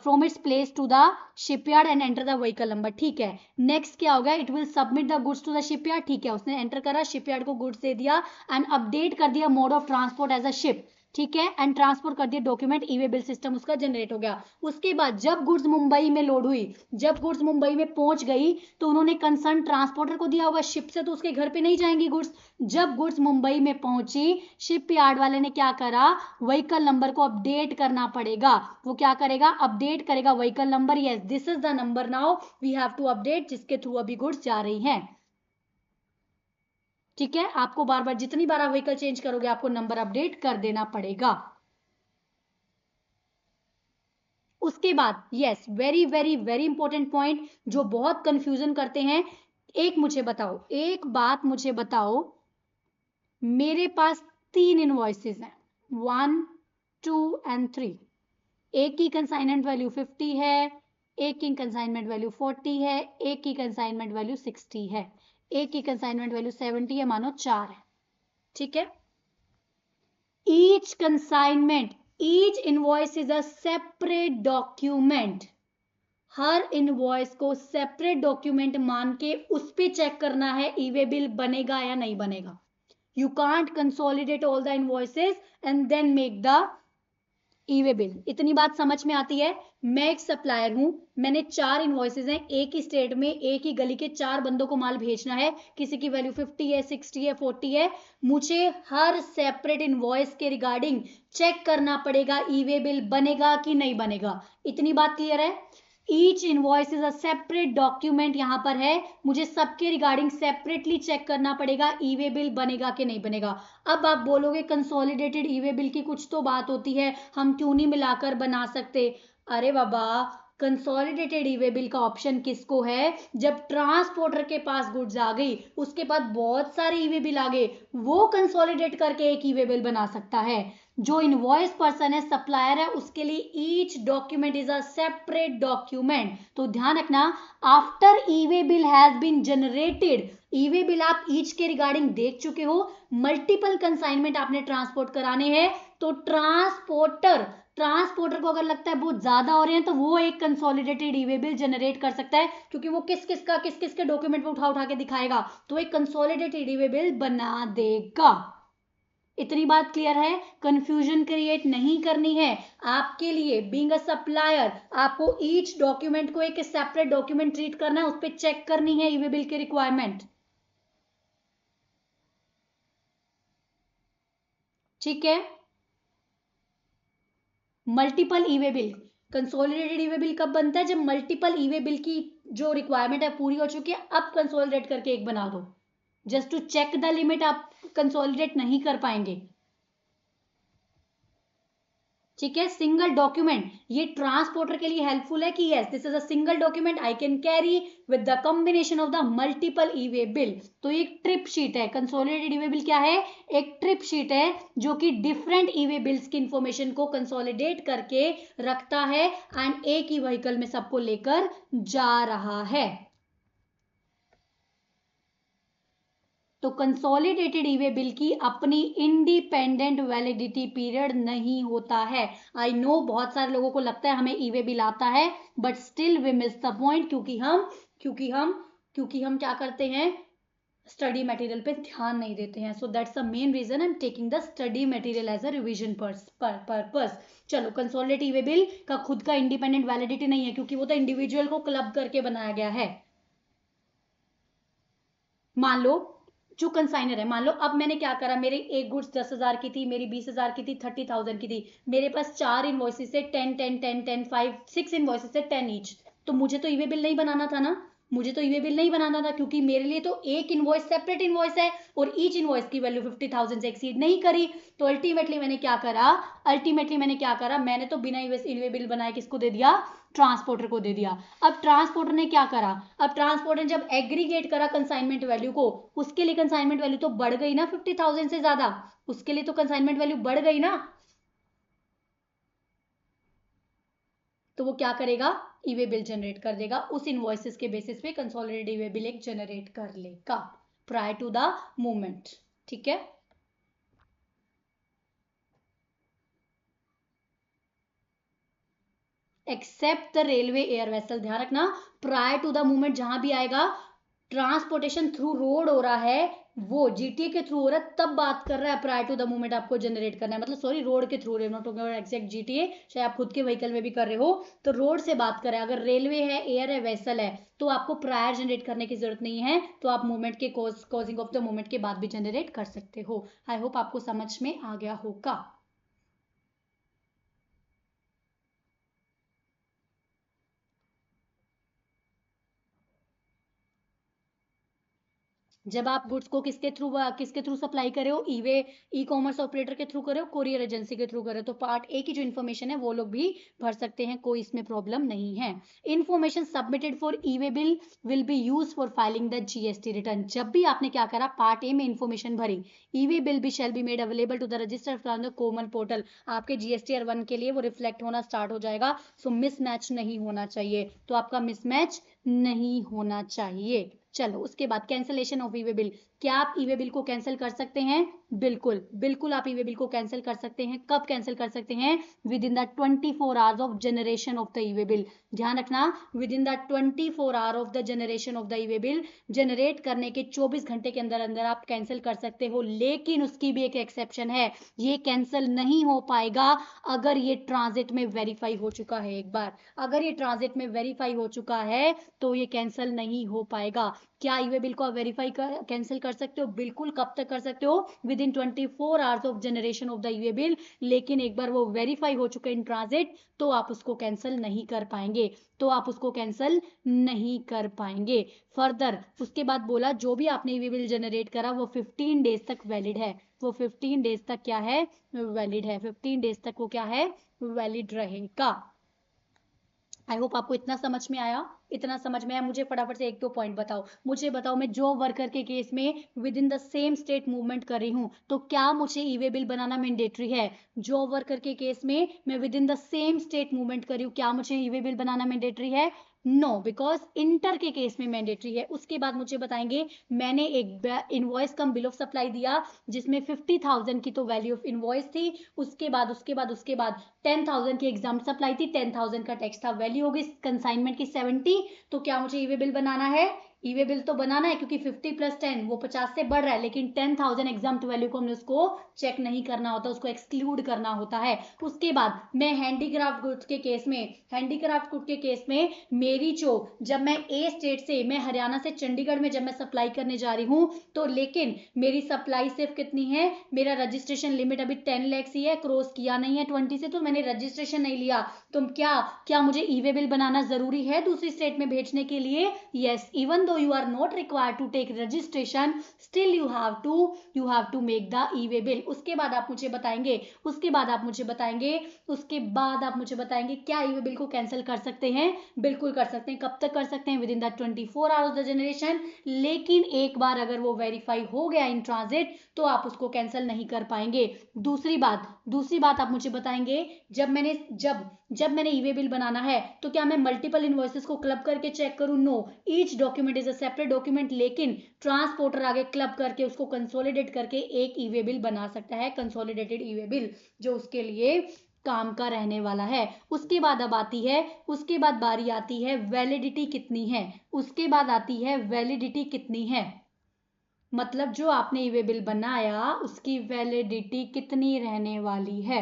from its place to the shipyard and enter the vehicle number, ठीक है। नेक्स्ट क्या होगा, it will submit the goods to the shipyard, ठीक है, उसने एंटर करा, shipyard को goods दे दिया एंड अपडेट कर दिया mode of transport as a ship, ठीक है, एंड ट्रांसपोर्ट कर दिया document, e way bill system उसका जनरेट हो गया। उसके बाद जब गुड्स मुंबई में लोड हुई, जब गुड्स मुंबई में पहुंच गई, तो उन्होंने कंसर्न ट्रांसपोर्टर को दिया होगा, शिप से तो उसके घर पे नहीं जाएंगी गुड्स। जब गुड्स मुंबई में पहुंची, शिप यार्ड वाले ने क्या करा, व्हीकल नंबर को अपडेट करना पड़ेगा। वो क्या करेगा, अपडेट करेगा vehicle number. Yes, this is the number now we have to update, जिसके थ्रू अभी गुड्स जा रही हैं, ठीक है। आपको बार बार, जितनी बार आप व्हीकल चेंज करोगे, आपको नंबर अपडेट कर देना पड़ेगा। उसके बाद yes, very very very important point जो बहुत कंफ्यूजन करते हैं, एक बात मुझे बताओ, मेरे पास 3 इनवॉइसेस हैं, 1, 2 एंड 3। एक की कंसाइनमेंट वैल्यू 50 है, एक की कंसाइनमेंट वैल्यू 40 है, एक की कंसाइनमेंट वैल्यू 60 है, एक की कंसाइनमेंट वैल्यू 70 है, मानो 4 है। ठीक है। Each consignment, each invoice is a separate document. Her invoice को सेपरेट डॉक्यूमेंट मान के उस पे चेक करना है ई वे बिल बनेगा या नहीं बनेगा। You can't consolidate all the invoices and then make the e way bill. इतनी बात समझ में आती है। मैं एक सप्लायर हूं, मैंने 4 इनवॉइसेज हैं, एक ही स्टेट में एक ही गली के 4 बंदों को माल भेजना है, किसी की वैल्यू 50 है, 60 है, 40 है। मुझे हर सेपरेट इनवॉइस के रिगार्डिंग चेक करना पड़ेगा ई वे बिल बनेगा कि नहीं बनेगा। इतनी बात क्लियर है। Each invoice is a separate document यहां पर है, मुझे सबके रिगार्डिंग सेपरेटली चेक करना पड़ेगा ई वे बिल बनेगा कि नहीं बनेगा। अब आप बोलोगे कंसोलिडेटेड ई वे बिल की कुछ तो बात होती है, हम क्यों नहीं मिलाकर बना सकते। अरे बाबा, कंसोलिडेटेड ई वे बिल का ऑप्शन किसको है, जब ट्रांसपोर्टर के पास गुड्स आ गई, उसके बाद बहुत सारे ई वे बिल आ गए, वो कंसोलिडेट करके एक ई वे बिल बना सकता है। जो इनवॉइस पर्सन है, सप्लायर है, उसके लिए each document is a separate document. तो ध्यान रखना, after e way bill has been generated, e way bill आप ईच के रिगार्डिंग देख चुके हो, मल्टीपल कंसाइनमेंट आपने ट्रांसपोर्ट कराने हैं, तो ट्रांसपोर्टर को अगर लगता है बहुत ज्यादा हो रहे हैं, तो वो एक consolidated e way bill generate कर सकता है, क्योंकि वो किस किस के डॉक्यूमेंट को उठा उठा के दिखाएगा, तो एक कंसोलिडेटेड ई वे बिल बना देगा। इतनी बात क्लियर है, कंफ्यूजन क्रिएट नहीं करनी है। आपके लिए बीइंग अ सप्लायर, आपको ईच डॉक्यूमेंट को एक सेपरेट डॉक्यूमेंट ट्रीट करना है, उस पर चेक करनी है ई वे बिल की रिक्वायरमेंट। ठीक है। मल्टीपल ई way bill, consolidated e way bill कब बनता है, जब मल्टीपल ई वे बिल की जो रिक्वायरमेंट है पूरी हो चुकी है, अब कंसोलिडेट करके एक बना दो। Just to check the limit आप कंसोलिडेट नहीं कर पाएंगे। ठीक है। सिंगल डॉक्यूमेंट, ये ट्रांसपोर्टर के लिए हेल्पफुल है कि yes this is a single document I can carry with the combination of the multiple E way bill. तो एक ट्रिप शीट है, कंसोलिडेटेड ई वे बिल क्या है, एक ट्रिप शीट है जो कि डिफरेंट ई वे बिल्स की इंफॉर्मेशन को कंसोलिडेट करके रखता है एंड एक ही व्हीकल में सबको लेकर जा रहा है। तो कंसोलिडेटेड ई वे बिल की अपनी इंडिपेंडेंट वैलिडिटी पीरियड नहीं होता है। आई नो बहुत सारे लोगों को लगता है हमें ई वे बिल आता है, but still we miss the point, क्योंकि हम क्या करते हैं, स्टडी मटेरियल पे ध्यान नहीं देते हैं। So that's the main reason I am taking the study material as a revision purpose. चलो, कंसोलिडेटेड ई वे बिल का खुद का इंडिपेंडेंट वैलिडिटी नहीं है, क्योंकि वो तो इंडिविजुअल को क्लब करके बनाया गया है। मान लो जो कंसाइनर है, मान लो अब मैंने क्या करा, मेरी एक गुड्स 10,000 की थी, मेरी 20,000 की थी, 30,000 की थी, मेरे पास 4 इनवॉइसेस से 10 5 6 इनवॉइसेस से 10 ईच, तो मुझे तो ईवे बिल नहीं बनाना था ना, मुझे तो ईवे बिल नहीं बनाना था, क्योंकि मेरे लिए तो एक इनवॉइस सेपरेट इनवॉइस है और ईच इनवॉइस की वैल्यू 50,000 से एक्सीड नहीं करी। तो अल्टीमेटली मैंने क्या करा, मैंने तो बिना ईवे बिल बनाए किसको दे दिया, ट्रांसपोर्टर को दे दिया। अब ट्रांसपोर्टर ने क्या करा, अब ट्रांसपोर्टर ने जब एग्रीगेट करा कंसाइनमेंट वैल्यू को, उसके लिए कंसाइनमेंट वैल्यू तो बढ़ गई ना 50,000 से ज्यादा, उसके लिए तो कंसाइनमेंट वैल्यू बढ़ गई ना। तो वो क्या करेगा, ईवे बिल जनरेट कर देगा, उस इनवॉइसेस के बेसिस पे कंसोलिडेटेड ईवे बिल एक जनरेट कर लेगा प्रायर टू द मूवमेंट। ठीक है। Except the railway air vessel, ध्यान रखना, प्रायर टू द मूवमेंट जहां भी आएगा, ट्रांसपोर्टेशन थ्रू रोड हो रहा है, वो जीटीए के थ्रू हो रहा है, तब बात कर रहा है प्रायर टू द मूवमेंट आपको जनरेट करना है, मतलब सॉरी रोड के थ्रू, नॉट एग्जैक्ट जीटीए, चाहे आप खुद के व्हीकल में भी कर रहे हो, तो रोड से बात करें, अगर रेलवे है, एयर है, वेसल है, तो आपको प्रायर जनरेट करने की जरूरत नहीं है, तो आप मूवमेंट के कॉजिंग ऑफ द मूवमेंट के बाद भी जनरेट कर सकते हो। आई होप आपको समझ में आ गया होगा। जब आप गुड्स को किसके थ्रू सप्लाई करे हो, ई कॉमर्स ऑपरेटर के थ्रू करे हो, कोरियर एजेंसी के थ्रू करे हो, तो पार्ट ए की जो इन्फॉर्मेशन है वो लोग भी भर सकते हैं, कोई इसमें प्रॉब्लम नहीं है। Information submitted for E way bill will be use for filing the GST return. जब भी आपने क्या करा, पार्ट ए में इन्फॉर्मेशन भरी, ई वे बिल भी shall be made available to the register from the common portal, आपके जीएसटी R1 के लिए वो रिफ्लेक्ट होना स्टार्ट हो जाएगा। सो मिसमैच नहीं होना चाहिए, तो आपका मिसमैच नहीं होना चाहिए। चलो उसके बाद cancellation of E way bill. क्या आप ई वे बिल को कैंसिल कर सकते हैं? बिल्कुल बिल्कुल आप ई वे बिल को कैंसिल कर सकते हैं। कब कैंसिल कर सकते हैं? With in the 24 hours of generation of the e way bill. ध्यान रखना, with in the 24 hour of the generation of the e way bill, generate करने के 24 घंटे के अंदर अंदर आप कैंसिल कर सकते हो। लेकिन उसकी भी एक एक्सेप्शन है, ये कैंसिल नहीं हो पाएगा अगर ये ट्रांजिट में वेरीफाई हो चुका है। एक बार अगर ये ट्रांजिट में वेरीफाई हो चुका है तो ये कैंसिल नहीं हो पाएगा। क्या ई वे बिल को आप वेरीफाई कैंसिल कर सकते हो? बिल्कुल। कब तक कर सकते हो? With in 24 hours of generation of the e way bill. लेकिन एक बार वो वेरीफाई हो चुके इन ट्रांजिट तो आप उसको कैंसिल नहीं कर पाएंगे, तो आप उसको कैंसिल नहीं कर पाएंगे। फर्दर उसके बाद बोला जो भी आपने ई वे बिल जनरेट करा वो 15 डेज तक वैलिड है। वो 15 डेज तक क्या है? वैलिड है। 15 डेज तक वो क्या है? वैलिड रहेगा। आई होप आपको इतना समझ में आया। इतना समझ में आया। मुझे फटाफट से एक दो पॉइंट बताओ। मुझे बताओ, मैं जॉब वर्कर के केस में with in the same state movement कर रही हूँ तो क्या मुझे ई वे बिल बनाना मैंडेटरी है? जॉब वर्कर के केस में मैं with in the same state movement कर रही हूँ, क्या मुझे ई वे बिल बनाना मैंडेटरी है? नो, बिकॉज इंटर के केस में मैंडेटरी है। उसके बाद मुझे बताएंगे, मैंने एक invoice cum bill of supply दिया जिसमें 50,000 की तो वैल्यू ऑफ इनवॉइस थी। उसके बाद 10,000 की एग्जाम सप्लाई थी, 10,000 का टैक्स था, वैल्यू होगी कंसाइनमेंट की 70। तो क्या मुझे ई वे बिल बनाना है? ई वे बिल तो बनाना है क्योंकि 50 + 10 वो 50 से बढ़ रहा है, लेकिन 10,000 एग्जाम वैल्यू को हमने उसको चेक नहीं करना होता, उसको एक्सक्लूड करना होता है। उसके बाद मैं हैंडीक्राफ्ट गुड्स के केस में, हैंडीक्राफ्ट गुड के केस में मेरी जो, जब मैं ए स्टेट से, मैं हरियाणा से चंडीगढ़ में जब मैं सप्लाई करने जा रही हूँ तो लेकिन मेरी सप्लाई सिर्फ कितनी है, मेरा रजिस्ट्रेशन लिमिट अभी 10 लाख ही है, क्रॉस किया नहीं है 20 से, तो मैंने रजिस्ट्रेशन नहीं लिया। तो क्या मुझे ई वे बिल बनाना जरूरी है दूसरी स्टेट में भेजने के लिए? Yes, even though you are not required to take registration, still you have to make the e way bill. उसके बाद आप मुझे बताएंगे, क्या ई वे बिल को कैंसिल कर सकते हैं? बिल्कुल कर सकते हैं। कब तक कर सकते हैं? With in the 24 hours the generation. लेकिन एक बार अगर वो वेरीफाई हो गया इन ट्रांजिट तो आप उसको कैंसिल नहीं कर पाएंगे। दूसरी बात आप मुझे बताएंगे, जब मैंने ई वे बिल बनाना है तो क्या मैं मल्टीपल इनवॉइसेस को क्लब करके चेक करूं? No, each document is a separate document. लेकिन ट्रांसपोर्टर आगे क्लब करके उसको कंसोलिडेट करके एक ई वे बिल बना सकता है, कंसोलिडेटेड ई वे बिल, जो उसके लिए काम का रहने वाला है। उसके बाद बारी आती है वैलिडिटी कितनी है। वैलिडिटी कितनी है, मतलब जो आपने ई वे बिल बनाया उसकी वैलिडिटी कितनी रहने वाली है।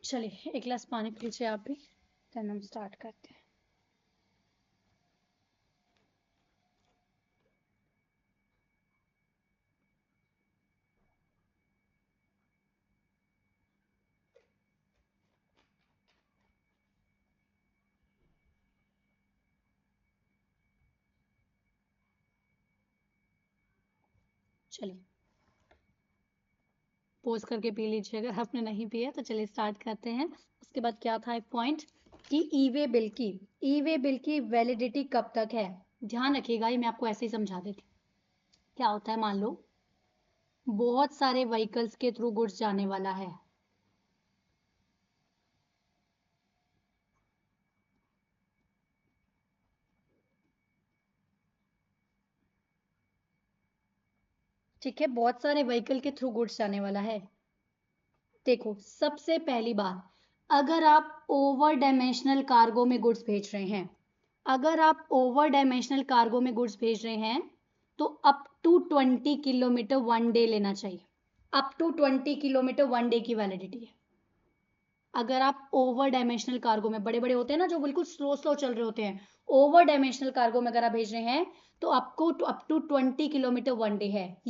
चलिए एक गिलास पानी पी लीजिए आप भी, देन हम स्टार्ट करते हैं। चलिए पोज करके पी लीजिए अगर आपने नहीं पिया तो। चलिए स्टार्ट करते हैं। उसके बाद क्या था एक पॉइंट, कि ई वे बिल की वैलिडिटी कब तक है। ध्यान रखिएगा, ये मैं आपको ऐसे ही समझा देती हूँ। क्या होता है, मान लो बहुत सारे व्हीकल्स के थ्रू गुड्स जाने वाला है, ठीक है, बहुत सारे व्हीकल के थ्रू गुड्स जाने वाला है। देखो, सबसे पहली बात, अगर आप ओवर डायमेंशनल कार्गो में गुड्स भेज रहे हैं, अगर आप ओवर डायमेंशनल कार्गो में गुड्स भेज रहे हैं तो अप टू 20 किलोमीटर 1 डे लेना चाहिए। अप टू 20 किलोमीटर 1 डे की वैलिडिटी है। अगर आप ओवर डायमेंशनल कार्गो में, बड़े बड़े होते हैं ना जो बिल्कुल स्लो स्लो चल रहे होते हैं, ओवर डायमेंशनल कार्गो में अगर आप भेज रहे हैं तो आपको अप टू 20 किलोमीटर 1 डे है।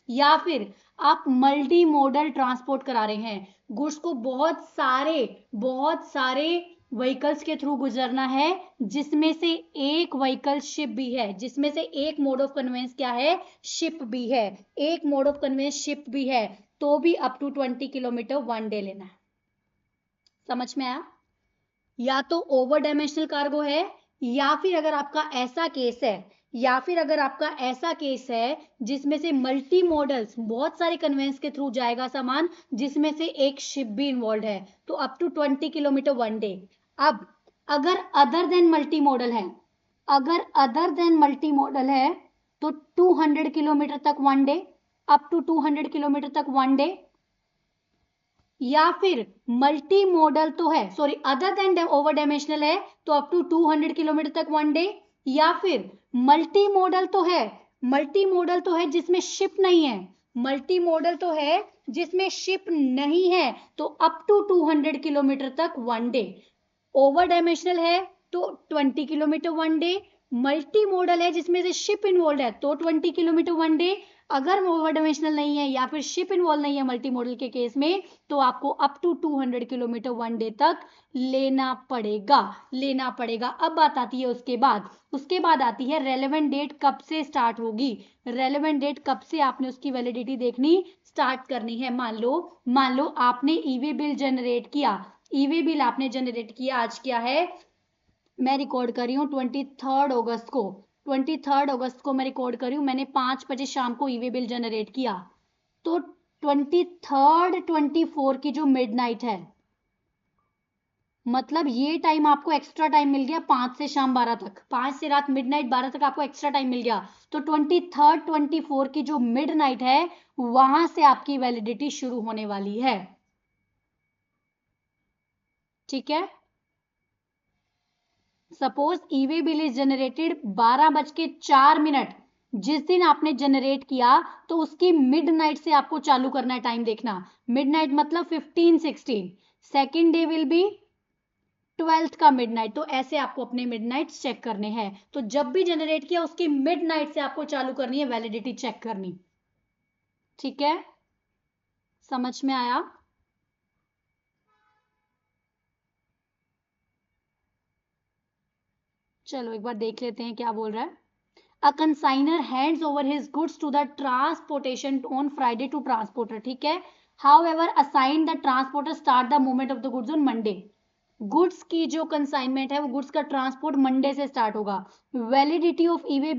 या फिर आप मल्टी मॉडल ट्रांसपोर्ट करा रहे हैं, गुड्स को बहुत सारे व्हीकल्स के थ्रू गुजरना है, जिसमें से एक व्हीकल शिप भी है, जिसमें से एक मोड ऑफ कन्वेंस क्या है, शिप भी है, एक मोड ऑफ कन्वेंस शिप भी है, तो भी अप टू 20 किलोमीटर 1 डे लेना है। समझ में आया? या तो ओवर डायमेंशनल कार्गो है, या फिर अगर आपका ऐसा केस है जिसमें से मल्टी मॉडल्स, बहुत सारे कन्वेंस के थ्रू जाएगा सामान, जिसमें से एक शिप भी इन्वॉल्व है, तो अप टू 20 किलोमीटर 1 डे। अब अगर अदर देन मल्टी मॉडल है तो 200 किलोमीटर तक 1 डे, अप टू 200 किलोमीटर तक 1 डे। या फिर मल्टी मॉडल तो है, sorry, other than over dimensional है तो अप टू 200 किलोमीटर तक 1 डे। या फिर मल्टी मॉडल तो है जिसमें शिप नहीं है, तो अप टू 200 किलोमीटर तक 1 डे। ओवर डायमेंशनल है तो 20 किलोमीटर 1 डे, मल्टी मॉडल है जिसमें से शिप इन्वॉल्व है तो 20 किलोमीटर 1 डे। अगर ओवर डायमेंशनल नहीं है या फिर शिप इन्वॉल्व नहीं है मल्टी मॉडल के केस में, तो आपको अप टू 200 किलोमीटर 1 डे तक लेना पड़ेगा। अब बात आती है उसके बाद आती है रेलेवेंट डेट कब से स्टार्ट होगी। रेलेवेंट डेट कब से आपने उसकी वैलिडिटी देखनी स्टार्ट करनी है। मान लो आपने ईवे बिल जनरेट किया, आज क्या है, मैं रिकॉर्ड कर रही हूँ 23 अगस्त को मैं रिकॉर्ड कर रही हूँ, मैंने 5 बजे शाम को ईवे बिल जनरेट किया, तो 23 24 की जो मिडनाइट है, मतलब ये टाइम आपको एक्स्ट्रा टाइम मिल गया 5 से शाम 12 तक, 5 से रात मिडनाइट 12 तक आपको एक्स्ट्रा टाइम मिल गया, तो 23 24 की जो मिडनाइट है वहां से आपकी वैलिडिटी शुरू होने वाली है। ठीक है, suppose e-way bill is generated 12:04, जिस दिन आपने जनरेट किया तो उसकी मिडनाइट से आपको चालू करना है टाइम देखना। मिडनाइट मतलब 15-16, second day will be 12th का मिडनाइट, तो ऐसे आपको अपने मिडनाइट चेक करने हैं। तो जब भी जनरेट किया उसकी मिडनाइट से आपको चालू करनी है वैलिडिटी चेक करनी। ठीक है, समझ में आया? चलो एक बार देख लेते हैं क्या बोल रहा है। A consignor hands over his goods to the transportation on Friday to transporter, ठीक है। However, assign the transporter start the movement of the goods on Monday. Goods की जो कंसाइनमेंट है वो गुड्स का ट्रांसपोर्ट मंडे से स्टार्ट होगा। Validity of e way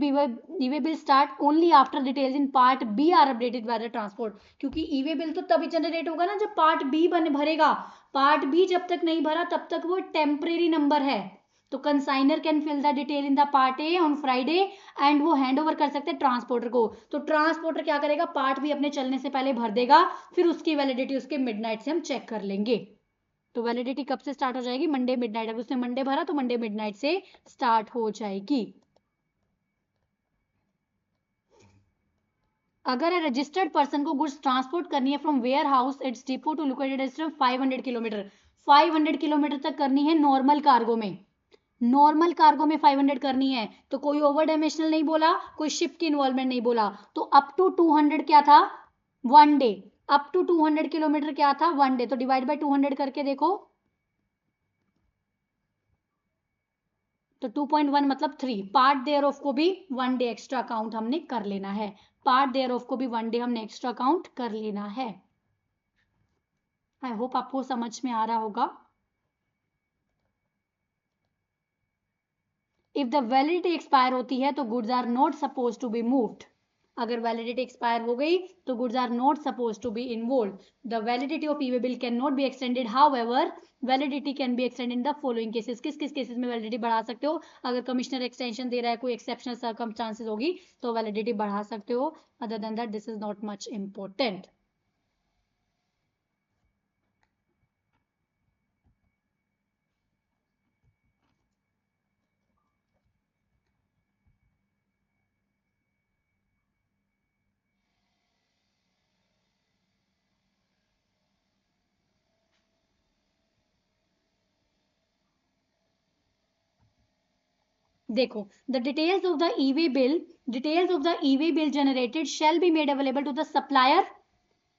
bill start only after details in part B are updated by the transport, क्योंकि e way bill तो तभी जनरेट होगा ना जब पार्ट बी भरेगा। पार्ट बी जब तक नहीं भरा तब तक वो टेम्परेरी नंबर है, तो consignor can fill the detail in the part A on Friday and वो हैंड ओवर कर सकते हैं ट्रांसपोर्टर को। तो ट्रांसपोर्टर क्या करेगा, पार्ट बी अपने चलने से पहले भर देगा, फिर उसकी वैलिडिटी उसके मिडनाइट से हम चेक कर लेंगे। तो वैलिडिटी कब से स्टार्ट हो जाएगी, मंडे मिडनाइट। अगर उसने मंडे भरा तो मंडे मिडनाइट से स्टार्ट हो जाएगी। अगर ए रजिस्टर्ड पर्सन को गुड्स ट्रांसपोर्ट करनी है from warehouse it's depot to located distance 500 kilometre, 500 kilometre तक करनी है नॉर्मल कार्गो में। 500 करनी है, तो कोई ओवर डायमेंशनल नहीं बोला, कोई शिप की इन्वॉल्वमेंट नहीं बोला, तो अप टू 200 क्या था, 1 डे। अप टू 200 किलोमीटर क्या था, 1 डे, तो डिवाइड बाय 200 करके देखो, तो 2.1 मतलब 3। पार्ट देयर ऑफ को भी 1 डे एक्स्ट्रा काउंट हमने कर लेना है, पार्ट देयर ऑफ को भी 1 डे हमने एक्स्ट्रा काउंट कर लेना है। आई होप आपको समझ में आ रहा होगा। इफ द वैलिडिटी एक्सपायर होती है तो goods are not suppose to be moved. अगर वैलिडिटी एक्सपायर हो गई तो goods are not suppose to be involve. The validity of e way bill can not be extended, however validity can be extended in the following cases. किस किस cases में validity बढ़ा सकते हो? अगर कमिश्नर एक्सटेंशन दे रहा है, कोई एक्सेप्शनल सर्कमस्टांसेस होगी तो वैलिडिटी बढ़ा सकते हो। Other than that this is not much important. देखो, the details of the e way bill generated shall be made available to the supplier.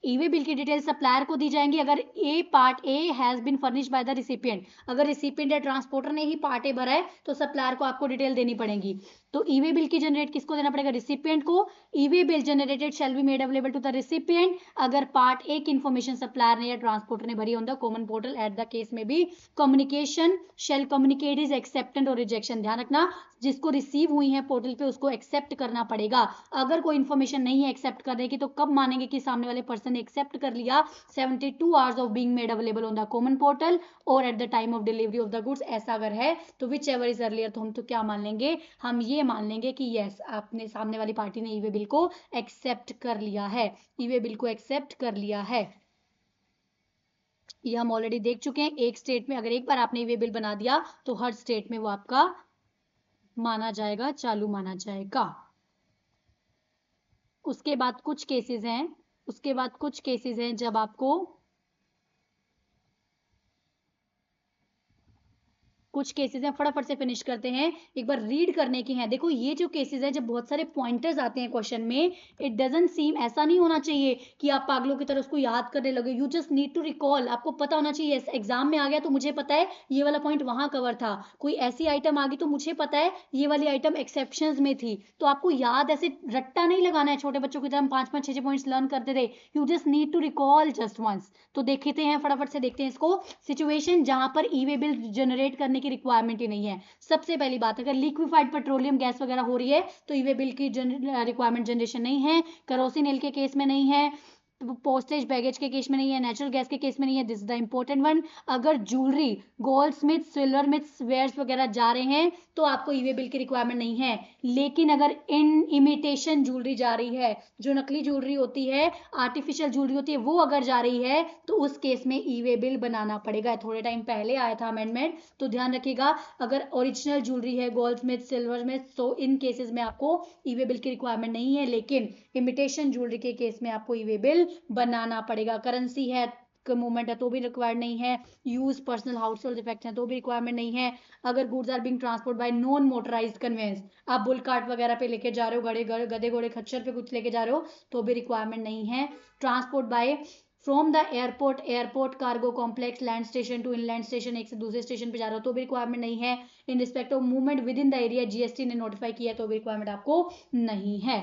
E way bill की डिटेल सप्लायर को दी जाएंगी अगर a part A has been furnished by the recipient. अगर recipient या transporter ने ही पार्ट ए भरा है तो सप्लायर को आपको डिटेल देनी पड़ेगी। तो ईवे बिल की जनरेट किसको देना पड़ेगा? रिसिपिएंट को। E way bill generated shall be made available to the recipient अगर पार्ट ए की इन्फॉर्मेशन सप्लायर ने या ट्रांसपोर्टर ने भरी on the common portal. At the case में भी communication shall communicate is acceptance और रिजेक्शन। ध्यान रखना, जिसको रिसीव हुई है पोर्टल पे उसको एक्सेप्ट करना पड़ेगा। अगर कोई इन्फॉर्मेशन नहीं है एक्सेप्ट करने की तो कब मानेंगे कि सामने वाले पर्सन ने एक्सेप्ट कर लिया? 72 hours of being made available on the common portal और at the time of delivery of the goods. ऐसा अगर है तो विच एवर इज अर्लियर, तो हम तो क्या मान लेंगे? हम ये मान लेंगे कि यस, आपने सामने वाली पार्टी ने ईवे बिल को एक्सेप्ट कर लिया है। ईवे बिल को एक्सेप्ट कर लिया है, ये हम ऑलरेडी देख चुके हैं। एक स्टेट में अगर एक बार आपने ईवे बिल बना दिया तो हर स्टेट में वो आपका माना जाएगा, चालू माना जाएगा। उसके बाद कुछ केसेस हैं जब आपको कुछ केसेस हैं, फटाफट से फिनिश करते हैं, एक बार रीड करने की हैं। देखो ये जो केसेस हैं, जब बहुत सारे पॉइंटर्स आते हैं क्वेश्चन में, इट डजंट सीम, ऐसा नहीं होना चाहिए कि आप पागलों की तरह उसको याद करने लगे। You just need to recall. आपको पता होना चाहिए एग्जाम में आ गया तो मुझे पता है ये वाला पॉइंट वहां कवर था, कोई ऐसी आइटम आ गई तो मुझे पता है ये वाली आइटम एक्सेप्शंस में थी। तो आपको याद ऐसे रट्टा नहीं लगाना है, छोटे बच्चों की तरह हम 5-5 6-6 पॉइंट्स लर्न करते थे। You just need to recall just once. तो देखते हैं, फटाफट से देखते हैं इसको। सिचुएशन जहां पर ईवे बिल जनरेट करने की रिक्वायरमेंट ही नहीं है। सबसे पहली बात, अगर लिक्विफाइड पेट्रोलियम गैस वगैरह हो रही है तो ईवे बिल की रिक्वायरमेंट जनरेशन नहीं है। केरोसिन ऑयल के केस में नहीं है, पोस्टेज बैगेज के केस में नहीं है, नेचुरल गैस के केस में नहीं है। This is the important one. अगर jewellery, goldsmith, silversmiths, wares वगैरह जा रहे हैं तो आपको ईवे बिल की रिक्वायरमेंट नहीं है। लेकिन अगर इमिटेशन ज्वेलरी जा रही है, जो नकली ज्वेलरी होती है, आर्टिफिशियल ज्वेलरी होती है, वो अगर जा रही है तो उस केस में ईवे बिल बनाना पड़ेगा। थोड़े टाइम पहले आया था अमेंडमेंट, तो ध्यान रखिएगा। अगर ओरिजिनल ज्वेलरी है, गोल्ड स्मिथ, सिल्वर स्मिथ, तो इन केसेस में आपको ईवे बिल की रिक्वायरमेंट नहीं है। लेकिन इमिटेशन ज्वेलरी के केस में आपको ईवे बिल बनाना पड़ेगा। करेंसी है, मूवमेंट है तो भी रिक्वायर्ड नहीं है। Use personal household effect है तो भी रिक्वायरमेंट नहीं है। अगर goods are being transport by non motorised conveyance, आप बुल कार्ट वगैरह पे लेके जा रहे हो, गधे घोड़े खच्चर पे कुछ लेके जा रहे हो तो भी रिक्वायरमेंट नहीं है। Transport by from the airport cargo complex, land station to inland station, एक से दूसरे स्टेशन पे जा रहे हो तो भी रिक्वायरमेंट नहीं है। इन respect of movement with in the area, GST ने नोटिफाई किया तो भी रिक्वायरमेंट आपको नहीं है।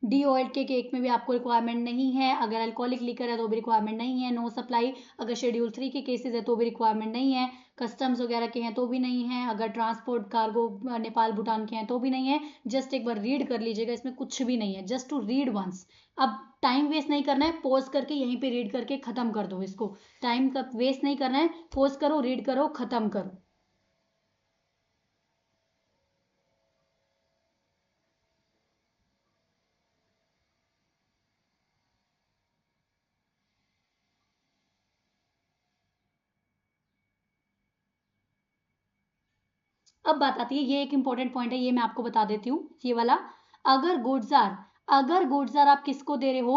डी ऑयल के केक में भी आपको रिक्वायरमेंट नहीं है। अगर अल्कोहलिक लिकर है तो भी रिक्वायरमेंट नहीं है। नो सप्लाई अगर शेड्यूल 3 के केसेस है तो भी रिक्वायरमेंट नहीं है। कस्टम्स वगैरह के हैं तो भी नहीं है। अगर ट्रांसपोर्ट कार्गो नेपाल भूटान के हैं तो भी नहीं है। जस्ट एक बार रीड कर लीजिएगा, इसमें कुछ भी नहीं है, जस्ट टू रीड वंस। अब टाइम वेस्ट नहीं करना है, पॉज करके यहीं पे रीड करके खत्म कर दो इसको। टाइम का वेस्ट नहीं करना है, पॉज करो, रीड करो, खत्म करो। अब बात आती है, ये एक इंपॉर्टेंट पॉइंट है, ये मैं आपको बता देती हूँ, ये वाला। अगर गुड्स आर आप किसको दे रहे हो?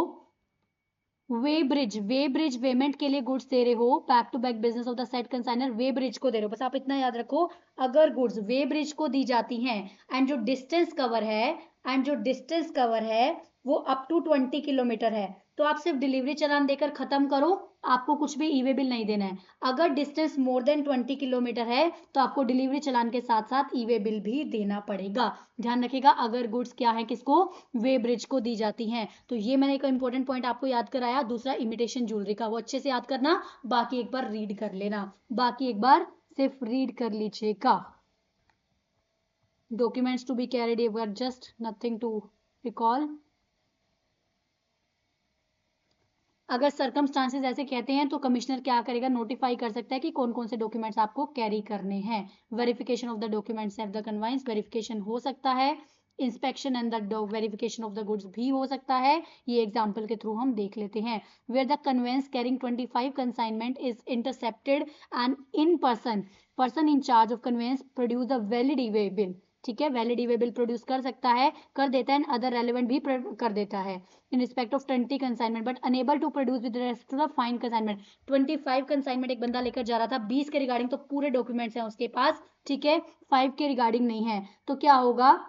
वे ब्रिज पेमेंट के लिए गुड्स दे रहे हो, back to back business of the set consignor weighbridge को दे रहे हो। बस आप इतना याद रखो, अगर गुड्स वे ब्रिज को दी जाती हैं एंड जो डिस्टेंस कवर है एंड जो डिस्टेंस कवर है वो अप टू 20 किलोमीटर है, तो आप सिर्फ डिलीवरी चालान देकर खत्म करो, आपको कुछ भी ई वे बिल नहीं देना है। अगर डिस्टेंस मोर देन 20 किलोमीटर है तो आपको डिलीवरी चालान के साथ साथ ई वे बिल भी देना पड़ेगा। ध्यान रखिएगा, अगर गुड्स क्या है किसको, वे ब्रिज को दी जाती हैं। तो ये मैंने एक इंपॉर्टेंट पॉइंट आपको याद कराया। दूसरा इमिटेशन ज्वेलरी का, वो अच्छे से याद करना, बाकी एक बार रीड कर लेना, बाकी एक बार सिर्फ रीड कर लीजिएगा। Documents to be carried, you got just nothing to recall. अगर सर्कमस्टांसेस ऐसे कहते हैं तो कमिश्नर क्या करेगा, नोटिफाई कर सकता है कि कौन कौन से डॉक्यूमेंट्स आपको कैरी करने हैं। Verification of the documents at the conveyance, verification हो सकता है। Inspection and the verification of the goods भी हो सकता है। ये एग्जाम्पल के थ्रू हम देख लेते हैं। Where the conveyance carrying 25 consignment is intercepted and in person in charge of conveyance produce the valid e way bill. ठीक है, valid e way bill produce कर सकता है, कर देता है, अदर रेलेवेंट भी कर देता है in respect of 20 consignment but unable to produce with respect to the fine consignment। 25 consignment एक बंदा लेकर जा रहा था, 20 के रिगार्डिंग तो पूरे डॉक्यूमेंट्स हैं उसके पास, ठीक है, 5 के रिगार्डिंग नहीं है, तो क्या होगा,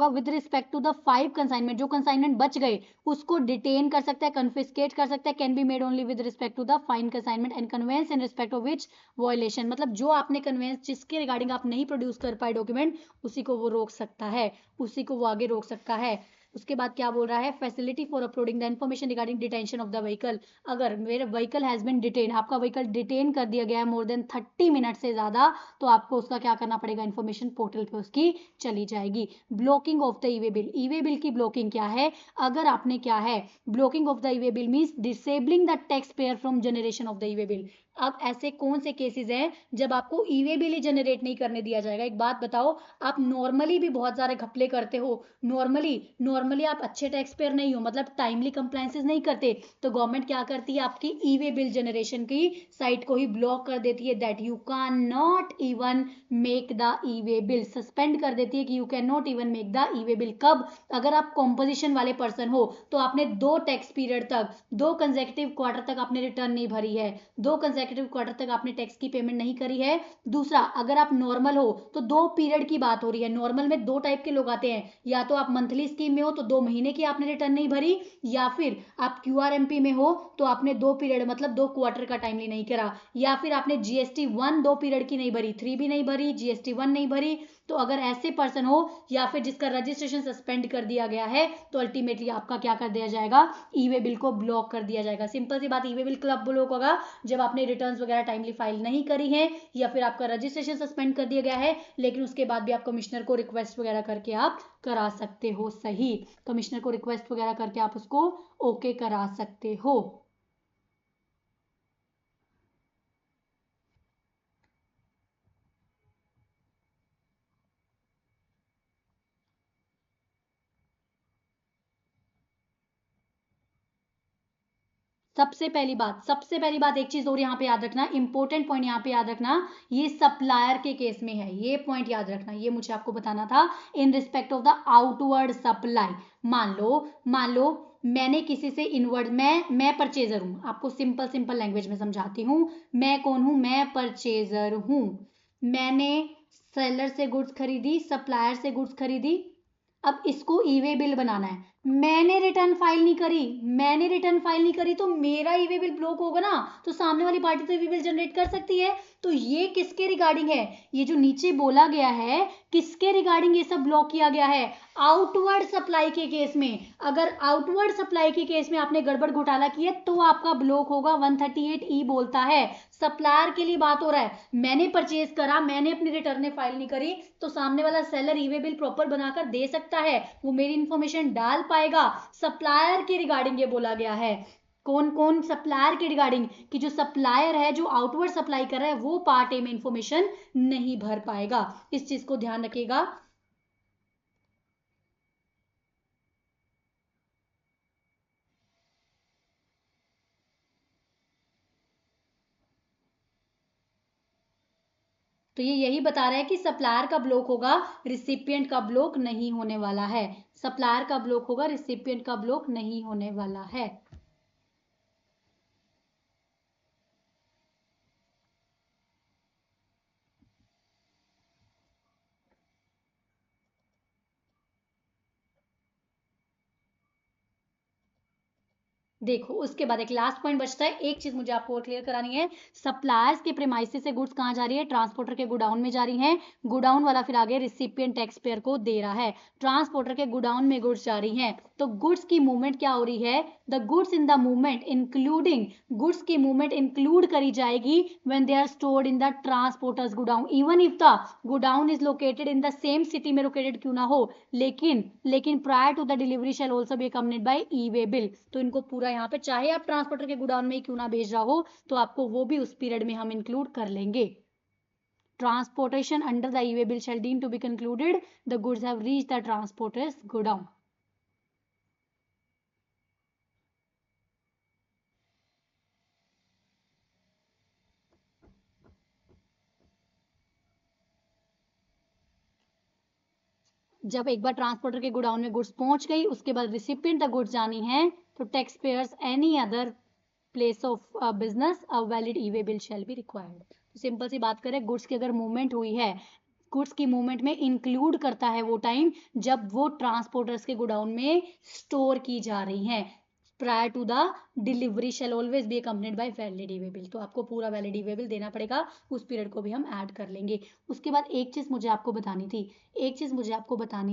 with respect to the 5 consignment, जो कंसाइनमेंट बच गए उसको डिटेन कर सकता है, कन्फिस्केट कर सकता है, can be made only with respect to the fine consignment and conveyance in respect of which violation. मतलब जो आपने कन्वेंस, जिसके रिगार्डिंग आप नहीं प्रोड्यूस कर पाए डॉक्यूमेंट, उसी को वो रोक सकता है, उसी को वो आगे रोक सकता है। उसके बाद क्या बोल रहा है, facility for uploading the information regarding detention of the vehicle. अगर मेरे व्हीकल हैज बिन डिटेन, आपका व्हीकल डिटेन कर दिया गया है मोर देन 30 मिनट से ज्यादा, तो आपको उसका क्या करना पड़ेगा, इन्फॉर्मेशन पोर्टल पे उसकी चली जाएगी। Blocking of the e way bill, e way bill की ब्लॉकिंग क्या है, अगर आपने क्या है, blocking of the e way bill means disabling the tax payer from generation of the e way bill. अब ऐसे कौन से केसेस हैं जब आपको ई वे बिल ही जनरेट नहीं करने दिया जाएगा। एक बात बताओ, आप नॉर्मली भी बहुत सारे घपले करते हो, नॉर्मली आप अच्छे टैक्स पेयर नहीं हो, मतलब टाइमली कंप्लायंसेस नहीं करते, तो गवर्नमेंट क्या करती है, आपकी ई वे बिल जनरेशन की साइट को ही ब्लॉक कर देती है, that you can not even make the e way bill, suspend कर देती है कि you can not even make the e way bill. कब, अगर आप कॉम्पोजिशन वाले पर्सन हो तो आपने 2 टैक्स पीरियड तक, 2 कंसेक्यूटिव क्वार्टर तक आपने रिटर्न नहीं भरी है, 2 कंसेक्यूटिव क्वार्टर तक आपने टैक्स की पेमेंट नहीं करी है। दूसरा, अगर आप नॉर्मल हो तो 2 पीरियड की बात हो रही है, नॉर्मल में 2 टाइप के लोग आते हैं, या तो आप मंथली स्कीम में हो तो 2 महीने की आपने रिटर्न नहीं भरी, या फिर आप क्यूआरएमपी में हो तो आपने 2 पीरियड मतलब 2 क्वार्टर का टाइमली नहीं करा, या फिर आपने जीएसटी 1 2 पीरियड की नहीं भरी, 3 भी नहीं भरी, जीएसटी 1 नहीं भरी। तो अगर ऐसे पर्सन हो या फिर जिसका रजिस्ट्रेशन सस्पेंड कर दिया गया है, तो अल्टीमेटली आपका क्या कर दिया जाएगा, ई वे बिल को ब्लॉक कर दिया जाएगा। सिंपल सी बात, ई वे बिल कब ब्लॉक होगा, जब आपने रिटर्न्स वगैरह टाइमली फाइल नहीं करी है, या फिर आपका रजिस्ट्रेशन सस्पेंड कर दिया गया है, लेकिन उसके बाद भी आप कमिश्नर को रिक्वेस्ट वगैरह करके आप करा सकते हो। सही, कमिश्नर को रिक्वेस्ट वगैरह करके आप उसको ओके करा सकते हो। सबसे पहली बात एक चीज और यहाँ पे याद रखना, इंपॉर्टेंट पॉइंट यहाँ पे याद रखना, ये सप्लायर के केस में है, ये पॉइंट याद रखना, ये मुझे आपको बताना था। इन respect of the outward supply, मान लो मैंने किसी से इनवर्ड, मैं परचेजर हूं, आपको सिंपल लैंग्वेज में समझाती हूँ, मैं कौन हूं, मैं परचेजर हूं, मैंने सेलर से गुड्स खरीदी, सप्लायर से गुड्स खरीदी, अब इसको ई वे बिल बनाना है, मैंने रिटर्न फाइल नहीं करी तो मेरा ई वे बिल ब्लॉक होगा ना, तो सामने वाली पार्टी तो ई वे बिल जनरेट कर सकती है। तो ये किसके रिगार्डिंग है, ये जो नीचे बोला गया है किसके रिगार्डिंग ये सब ब्लॉक किया गया है, आउटवर्ड सप्लाई के केस में। अगर आउटवर्ड सप्लाई के केस में आपने गड़बड़ घोटाला किया तो आपका ब्लॉक होगा, 138E बोलता है। सप्लायर के लिए बात हो रहा है, मैंने परचेज करा, मैंने अपनी रिटर्न फाइल नहीं करी, तो सामने वाला सेलर ई वे बिल प्रॉपर बनाकर दे सकता है, वो मेरी इंफॉर्मेशन डाल पाएगा। सप्लायर के रिगार्डिंग ये बोला गया है, कौन कौन, सप्लायर के रिगार्डिंग, कि जो सप्लायर है जो आउटवर्ड सप्लाई कर रहा है वो पार्ट ए में इंफॉर्मेशन नहीं भर पाएगा, इस चीज को ध्यान रखिएगा। तो ये यही बता रहा है कि सप्लायर का ब्लॉक होगा, रिसिपिएंट का ब्लॉक नहीं होने वाला है, सप्लायर का ब्लॉक होगा, रिसिपिएंट का ब्लॉक नहीं होने वाला है। देखो उसके बाद एक लास्ट पॉइंट बचता है, एक चीज मुझे आपको और क्लियर करानी है। सप्लायर्स के प्रेमाइसिस से गुड्स कहाँ जा रही है, ट्रांसपोर्टर के गोडाउन में जा रही है। गोडाउन वाला फिर आगे रिसिपिएंट टैक्स पेयर को दे रहा है। ट्रांसपोर्टर के गोडाउन में गुड्स जा रही हैं, तो गुड्स की मूवमेंट क्या हो रही है, the goods in the movement including, goods की मूवमेंट इंक्लूड करी जाएगी when they are stored in the transporters godown, even if the godown is located in the same city में लोकेटेड क्यों ना हो, लेकिन prior to the delivery shall also be accompanied by e way bill. तो इनको पूरा यहाँ पे चाहे आप ट्रांसपोर्टर के गोडाउन में ही क्यों ना भेज रहा हो, तो आपको वो भी उस पीरियड में हम इंक्लूड कर लेंगे। Transportation under the e way bill shall deem to be concluded the goods have reached the transporters godown. जब एक बार ट्रांसपोर्टर के गोडाउन में गुड्स पहुंच गई, उसके बाद रिसिपिएंट द गुड्स जानी है, तो tax payers any other place of business a valid e way bill shall be required. तो सिंपल सी बात करें, गुड्स की अगर मूवमेंट हुई है, गुड्स की मूवमेंट में इंक्लूड करता है वो टाइम जब वो ट्रांसपोर्टर्स के गोडाउन में स्टोर की जा रही हैं। Prior to the delivery shall always be accompanied by valid e way bill. तो आपको पूरा वैलिड ई वे बिल देना पड़ेगा, उस पीरियड को भी हम ऐड कर लेंगे। उसके बाद एक चीज मुझे आपको बतानी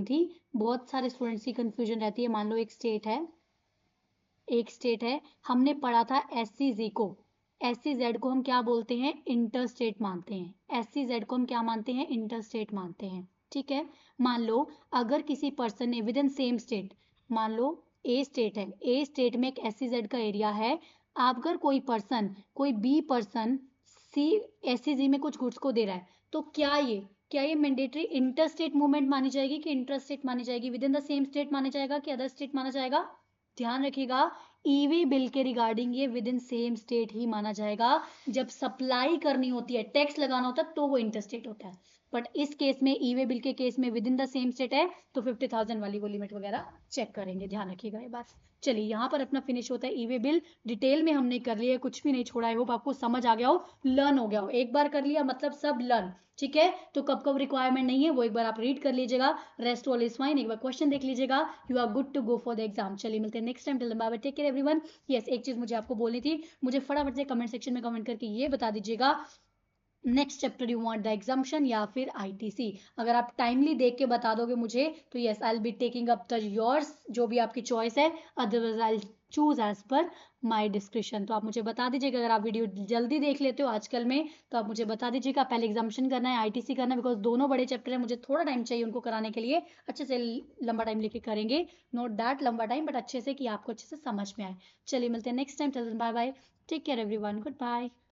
थी, बहुत सारे स्टूडेंट्स की कंफ्यूजन रहती है। मान लो एक स्टेट है, हमने पढ़ा था SCZ को, SCZ को हम क्या बोलते हैं, इंटर स्टेट मानते हैं। SCZ को हम क्या मानते हैं, इंटर स्टेट मानते हैं। ठीक है, मान लो अगर किसी पर्सन ने विद इन सेम स्टेट, मान लो ए स्टेट है, ए स्टेट में एक SCZ का एरिया है, अगर कोई बी पर्सन सी SCZ में कुछ गुड्स को दे रहा है, तो क्या ये मैंडेटरी इंटर स्टेट मूवमेंट मानी जाएगी कि इंटर स्टेट मानी जाएगी, with in the same state माना जाएगा कि अदर स्टेट माना जाएगा। ध्यान रखिएगा, ईवी बिल के रिगार्डिंग ये विद इन सेम स्टेट ही माना जाएगा। जब सप्लाई करनी होती है, टैक्स लगाना होता है, तो वो इंटरस्टेट होता है। बट इस केस में, ईवे बिल के केस में with in the same state है, तो 50,000 वाली वो लिमिट वगैरह चेक करेंगे। ध्यान रखिएगा ये बात। चलिए यहाँ पर अपना फिनिश होता है ईवे बिल। डिटेल में हमने कर लिया है, कुछ भी नहीं छोड़ा है। होप आपको समझ आ गया हो, लर्न हो गया हो। एक बार कर लिया मतलब सब लर्न। ठीक है, तो कब कब रिक्वायरमेंट नहीं है वो एक बार आप रीड कर लीजिएगा, रेस्ट ऑल इज फाइन। एक बार क्वेश्चन देख लीजिएगा, you are good to go for the exam. चलिए मिलते हैं next time, till then bye bye, take care everyone. Yes, एक चीज मुझे आपको बोलनी थी, मुझे फटाफट से कमेंट सेक्शन में कमेंट करके ये बता दीजिएगा, next chapter you want the exemption या फिर ITC। अगर आप टाइमली देख के बता दोगे मुझे, तो yes I will be taking up the yours, जो भी आपकी चॉइस है, otherwise I choose as per my description. तो आप मुझे बता दीजिएगा, अगर आप वीडियो जल्दी देख लेते हो आजकल में, तो आप मुझे बता दीजिएगा पहले एग्जाम्पशन करना है ITC करना है, बिकॉज दोनों बड़े चैप्टर है, मुझे थोड़ा टाइम चाहिए उनको कराने के लिए। अच्छे से लंबा टाइम लेके करेंगे, नॉट दैट लंबा टाइम, बट अच्छे से कि आपको अच्छे से समझ में आए। चलिए मिलते हैं next time, bye bye, take care everyone, good bye.